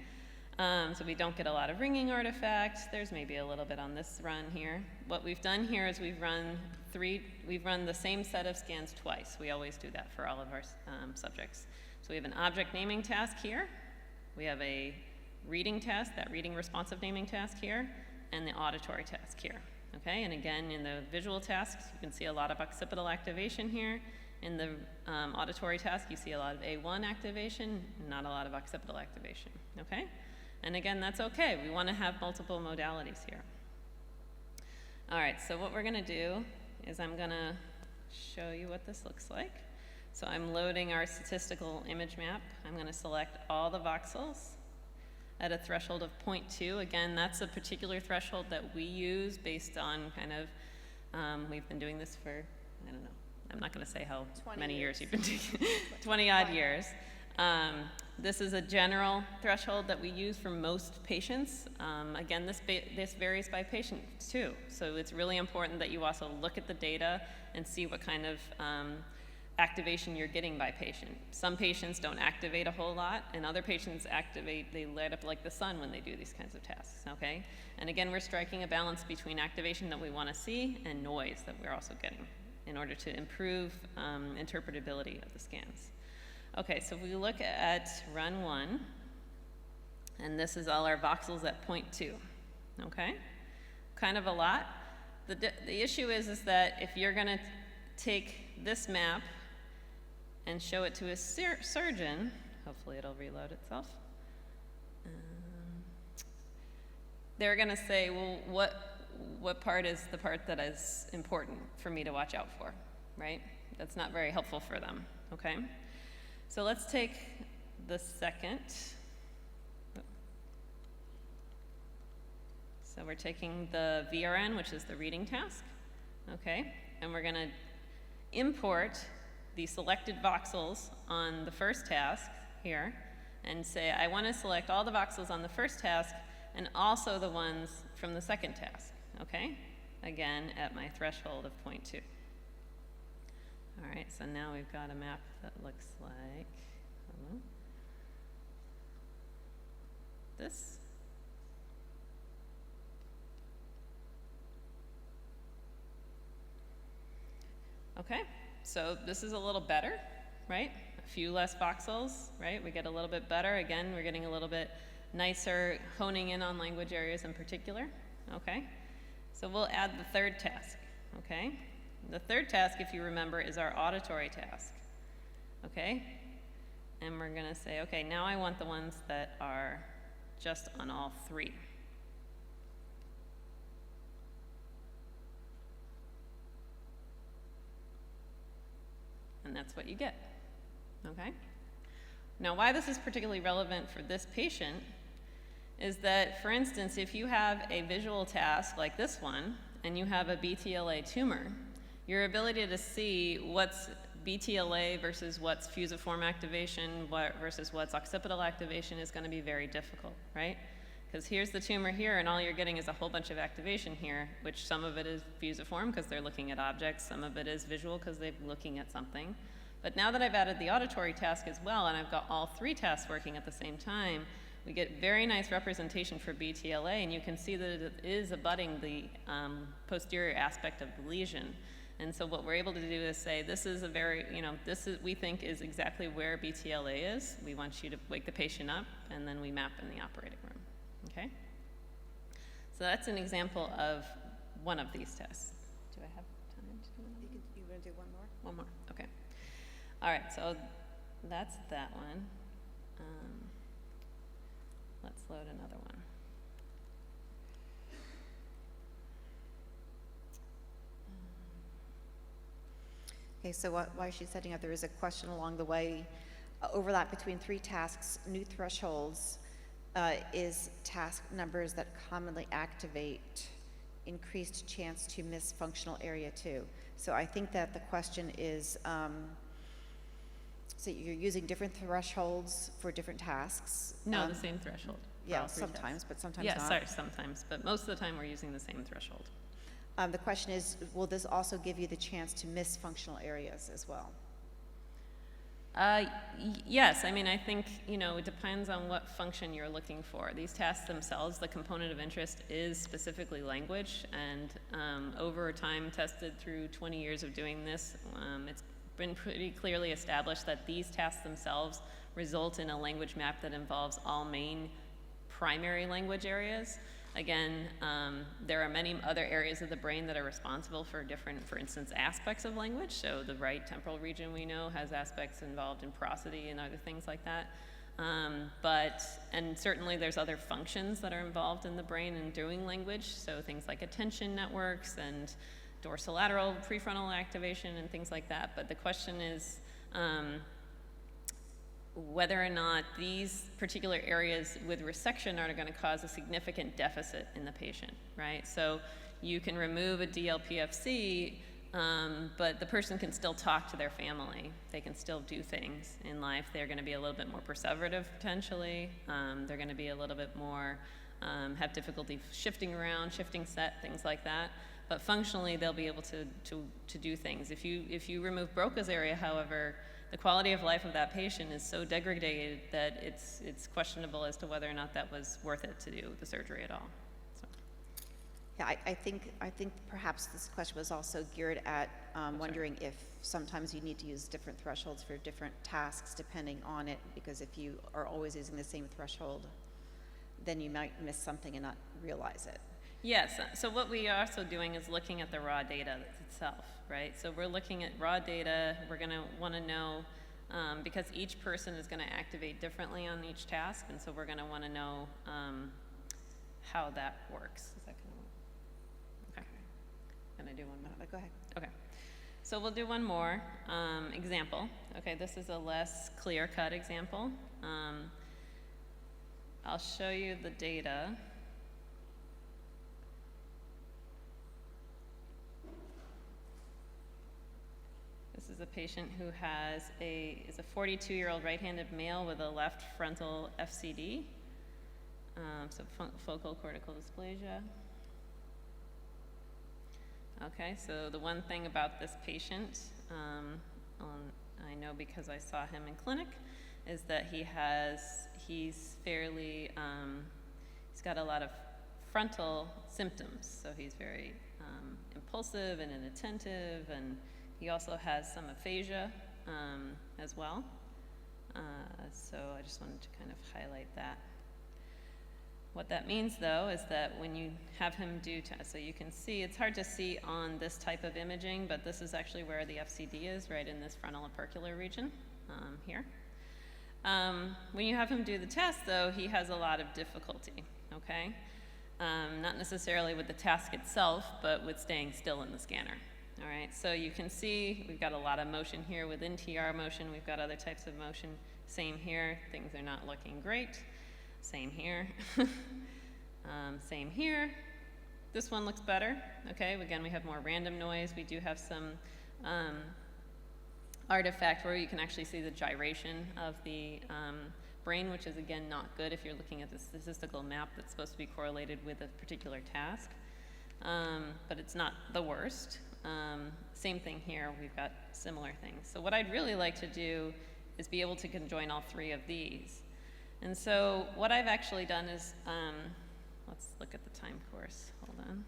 So we don't get a lot of ringing artifacts. There's maybe a little bit on this run here. What we've done here is we've run the same set of scans twice. We always do that for all of our subjects. So we have an object naming task here. We have a reading task, that reading responsive naming task here, and the auditory task here, okay? And again, in the visual tasks, you can see a lot of occipital activation here. In the auditory task, you see a lot of A1 activation, not a lot of occipital activation, okay? And again, that's okay. We want to have multiple modalities here. All right, so what we're going to do is I'm going to show you what this looks like. So I'm loading our statistical image map. I'm going to select all the voxels at a threshold of 0.2. Again, that's a particular threshold that we use based on kind of, we've been doing this for, I don't know, I'm not going to say how many years you've been doing it, 20-odd years. This is a general threshold that we use for most patients. Again, this varies by patient too. So it's really important that you also look at the data and see what kind of activation you're getting by patient. Some patients don't activate a whole lot, and other patients activate, they light up like the sun when they do these kinds of tasks, okay? And again, we're striking a balance between activation that we want to see and noise that we're also getting in order to improve interpretability of the scans. Okay, so we look at run 1, and this is all our voxels at 0.2, okay? Kind of a lot. The issue is that if you're gonna take this map and show it to a surgeon, hopefully it'll reload itself, they're gonna say, well, what part is the part that is important for me to watch out for, right? That's not very helpful for them, okay? So let's take the second. So we're taking the VRN, which is the reading task, okay? And we're gonna import the selected voxels on the first task here and say, I wanna select all the voxels on the first task and also the ones from the second task, okay? Again, at my threshold of 0.2. All right, so now we've got a map that looks like this. Okay, so this is a little better, right? A few less voxels, right? We get a little bit better. Again, we're getting a little bit nicer, honing in on language areas in particular, okay? So we'll add the third task, okay? The third task, if you remember, is our auditory task, okay? And we're gonna say, okay, now I want the ones that are just on all three. And that's what you get, okay? Now, why this is particularly relevant for this patient is that, for instance, if you have a visual task like this one, and you have a BTLA tumor, your ability to see what's BTLA versus what's fusiform activation versus what's occipital activation is going to be very difficult, right? Because here's the tumor here, and all you're getting is a whole bunch of activation here, which some of it is fusiform because they're looking at objects, some of it is visual because they're looking at something. But now that I've added the auditory task as well, and I've got all three tasks working at the same time, we get very nice representation for BTLA, and you can see that it is abutting the posterior aspect of the lesion. And so what we're able to do is say, this is a very, this is, we think is exactly where BTLA is. We want you to wake the patient up, and then we map in the operating room, okay? So that's an example of one of these tests. Do I have time to do one? You want to do one more? One more, okay. All right, so that's that one. Let's load another one. Okay, so while she's setting up, there is a question along the way. Overlap between three tasks, new thresholds, is task numbers that commonly activate increased chance to miss functional area 2. So I think that the question is, so you're using different thresholds for different tasks? No, the same threshold. Yeah, sometimes, but sometimes not. Yeah, sorry, sometimes, but most of the time we're using the same threshold. The question is, will this also give you the chance to miss functional areas as well? Yes, I mean, I think, it depends on what function you're looking for. These tasks themselves, the component of interest is specifically language, and over time tested through 20 years of doing this, it's been pretty clearly established that these tasks themselves result in a language map that involves all main primary language areas. Again, there are many other areas of the brain that are responsible for different, for instance, aspects of language. So the right temporal region we know has aspects involved in prosody and other things like that. And certainly there's other functions that are involved in the brain in doing language. So things like attention networks and dorsolateral prefrontal activation and things like that. But the question is, whether or not these particular areas with resection are going to cause a significant deficit in the patient, right? So you can remove a DLPFC, but the person can still talk to their family. They can still do things in life. They're going to be a little bit more perseverative, potentially. They're going to be a little bit more, have difficulty shifting around, shifting set, things like that. But functionally, they'll be able to do things. If you remove Broca's area, however, the quality of life of that patient is so degraded that it's questionable as to whether or not that was worth it to do the surgery at all. So. Yeah, I think perhaps this question was also geared at wondering if sometimes you need to use different thresholds for different tasks depending on it, because if you are always using the same threshold, then you might miss something and not realize it. Yes, so what we are also doing is looking at the raw data itself, right? So we're looking at raw data. We're going to want to know, because each person is going to activate differently on each task, and so we're going to want to know how that works. Is that going to work? Okay. Can I do one more? Go ahead. Okay. So we'll do one more example. Okay, this is a less clear-cut example. I'll show you the data. This is a patient who is a 42-year-old right-handed male with a left frontal FCD, so focal cortical dysplasia. Okay, so the one thing about this patient, I know because I saw him in clinic, is that he's got a lot of frontal symptoms. So he's very impulsive and inattentive, and he also has some aphasia as well. So I just wanted to kind of highlight that. What that means, though, is that when you have him do tests, so you can see, it's hard to see on this type of imaging, but this is actually where the FCD is, right in this frontal opercular region here. When you have him do the test, though, he has a lot of difficulty, okay? Not necessarily with the task itself, but with staying still in the scanner. All right, so you can see we've got a lot of motion here with NTR motion. We've got other types of motion. Same here, things are not looking great. Same here. Same here. This one looks better. Okay, again, we have more random noise. We do have some artifact where you can actually see the gyration of the brain, which is, again, not good if you're looking at the statistical map that's supposed to be correlated with a particular task. But it's not the worst. Same thing here. We've got similar things. So what I'd really like to do is be able to conjoin all three of these. And so what I've actually done is, let's look at the time course. Hold on.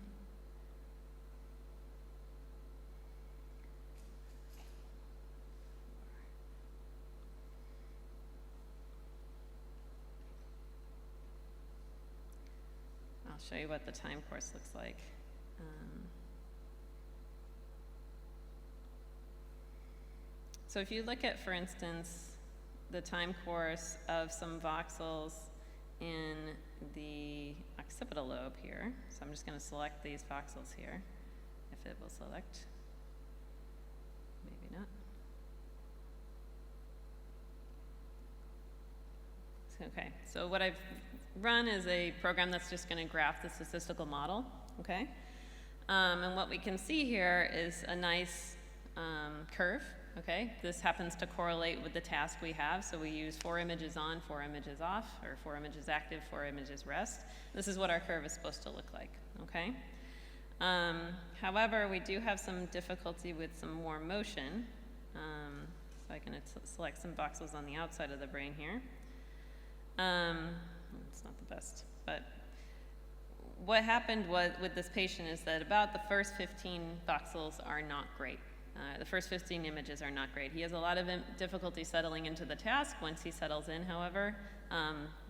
I'll show you what the time course looks like. So if you look at, for instance, the time course of some voxels in the occipital lobe here. So I'm just going to select these voxels here, if it will select. Maybe not. Okay, so what I've run is a program that's just going to graph the statistical model, okay? And what we can see here is a nice curve. Okay, this happens to correlate with the task we have, so we use 4 images on, 4 images off, or 4 images active, 4 images rest. This is what our curve is supposed to look like, okay? However, we do have some difficulty with some more motion. So I can select some voxels on the outside of the brain here. It's not the best, but what happened with this patient is that about the first 15 voxels are not great. The first 15 images are not great. He has a lot of difficulty settling into the task. Once he settles in, however,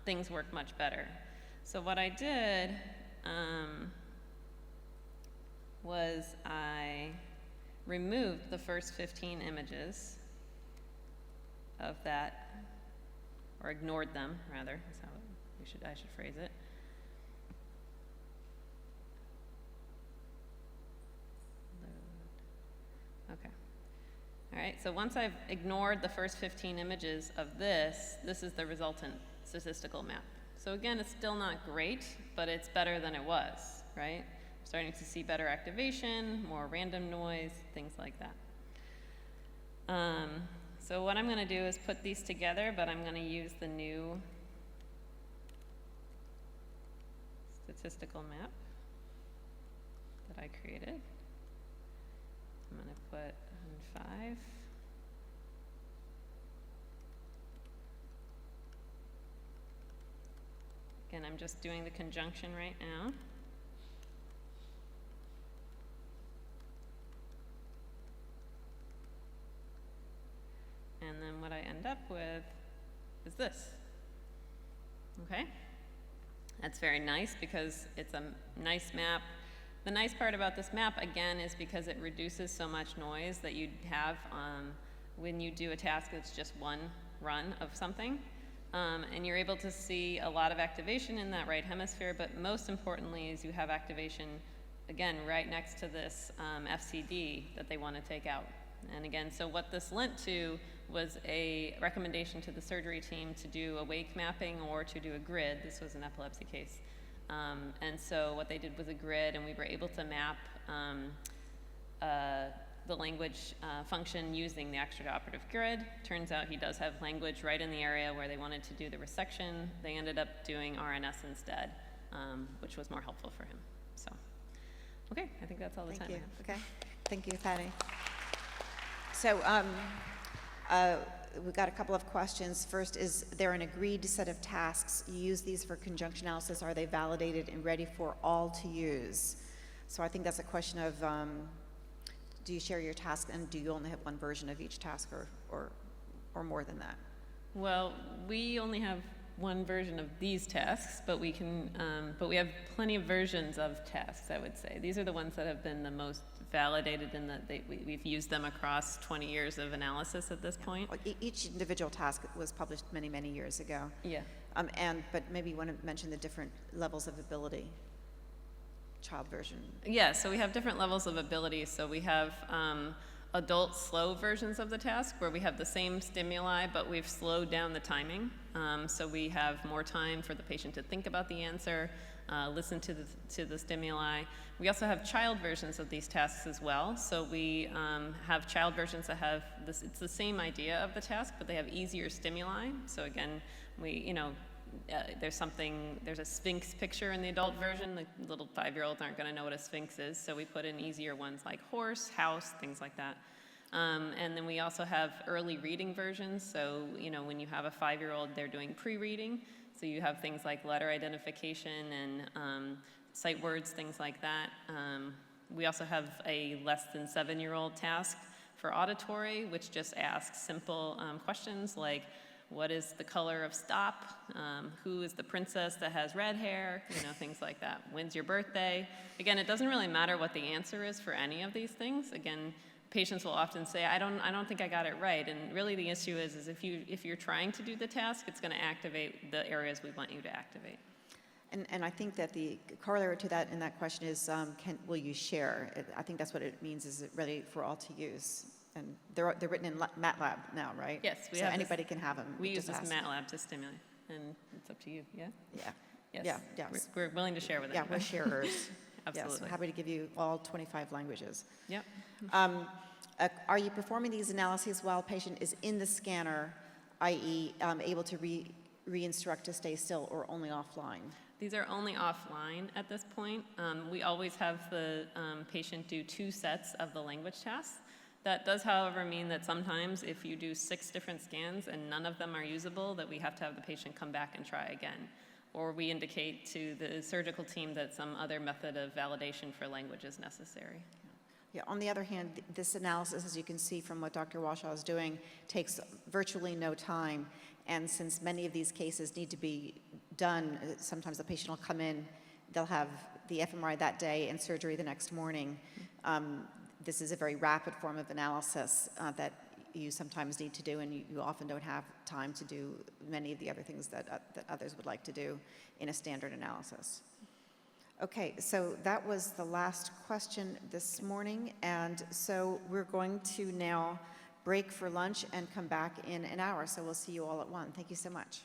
things work much better. So what I did was I removed the first 15 images of that, or ignored them, rather, is how I should phrase it. Okay. All right, so once I've ignored the first 15 images of this is the resultant statistical map. So again, it's still not great, but it's better than it was, right? I'm starting to see better activation, more random noise, things like that. So what I'm going to do is put these together, but I'm going to use the new statistical map that I created. I'm going to put on 5. Again, I'm just doing the conjunction right now. And then what I end up with is this. Okay? That's very nice because it's a nice map. The nice part about this map, again, is because it reduces so much noise that you'd have when you do a task that's just one run of something. And you're able to see a lot of activation in that right hemisphere, but most importantly is you have activation again, right next to this FCD that they want to take out. And again, so what this lent to was a recommendation to the surgery team to do a wake mapping or to do a grid. This was an epilepsy case. And so what they did was a grid, and we were able to map the language function using the extraoperative grid. Turns out he does have language right in the area where they wanted to do the resection. They ended up doing RNS instead, which was more helpful for him. So, okay, I think that's all the time I have. Okay, thank you, Patty. So we've got a couple of questions. First, is there an agreed set of tasks? You use these for conjunction analysis. Are they validated and ready for all to use? So I think that's a question of, do you share your task, and do you only have one version of each task, or more than that? Well, we only have one version of these tasks, but we can, but we have plenty of versions of tasks, I would say. These are the ones that have been the most validated in that we've used them across 20 years of analysis at this point. Each individual task was published many, many years ago. Yeah. But maybe you want to mention the different levels of ability. Child version. Yeah, so we have different levels of ability. So we have adult slow versions of the task where we have the same stimuli, but we've slowed down the timing. So we have more time for the patient to think about the answer, listen to the stimuli. We also have child versions of these tasks as well. So we have child versions that have this, it's the same idea of the task, but they have easier stimuli. So again, there's a sphinx picture in the adult version. The little 5-year-olds aren't going to know what a sphinx is, so we put in easier ones like horse, house, things like that. And then we also have early reading versions. So, when you have a 5-year-old, they're doing pre-reading. So you have things like letter identification and sight words, things like that. We also have a less than 7-year-old task for auditory, which just asks simple questions like, what is the color of stop? Who is the princess that has red hair? Things like that. When's your birthday? Again, it doesn't really matter what the answer is for any of these things. Again, patients will often say, I don't think I got it right. And really the issue is if you're trying to do the task, it's going to activate the areas we want you to activate. And I think that the corollary to that in that question is, will you share? I think that's what it means, is it ready for all to use? And they're written in MATLAB now, right? Yes, so anybody can have them. We use this MATLAB to stimulate, and it's up to you, yeah? Yeah. Yes. Yeah, yes. We're willing to share with Yeah, anybody. we're sharers. Absolutely. Yes, happy to give you all 25 languages. Yep. Are you performing these analyses while a patient is in the scanner, i.e. able to re-instruct to stay still, or only offline? These are only offline at this point. We always have the patient do 2 sets of the language tasks. That does, however, mean that sometimes if you do 6 different scans and none of them are usable, that we have to have the patient come back and try again. Or we indicate to the surgical team that some other method of validation for language is necessary. Yeah, on the other hand, this analysis, as you can see from what Dr. Walshaw is doing, takes virtually no time. And since many of these cases need to be done, sometimes the patient will come in, they'll have the fMRI that day and surgery the next morning. This is a very rapid form of analysis that you sometimes need to do, and you often don't have time to do many of the other things that others would like to do in a standard analysis. Okay, so that was the last question this morning, and so we're going to now break for lunch and come back in an hour, so we'll see you all at 1. Thank you so much.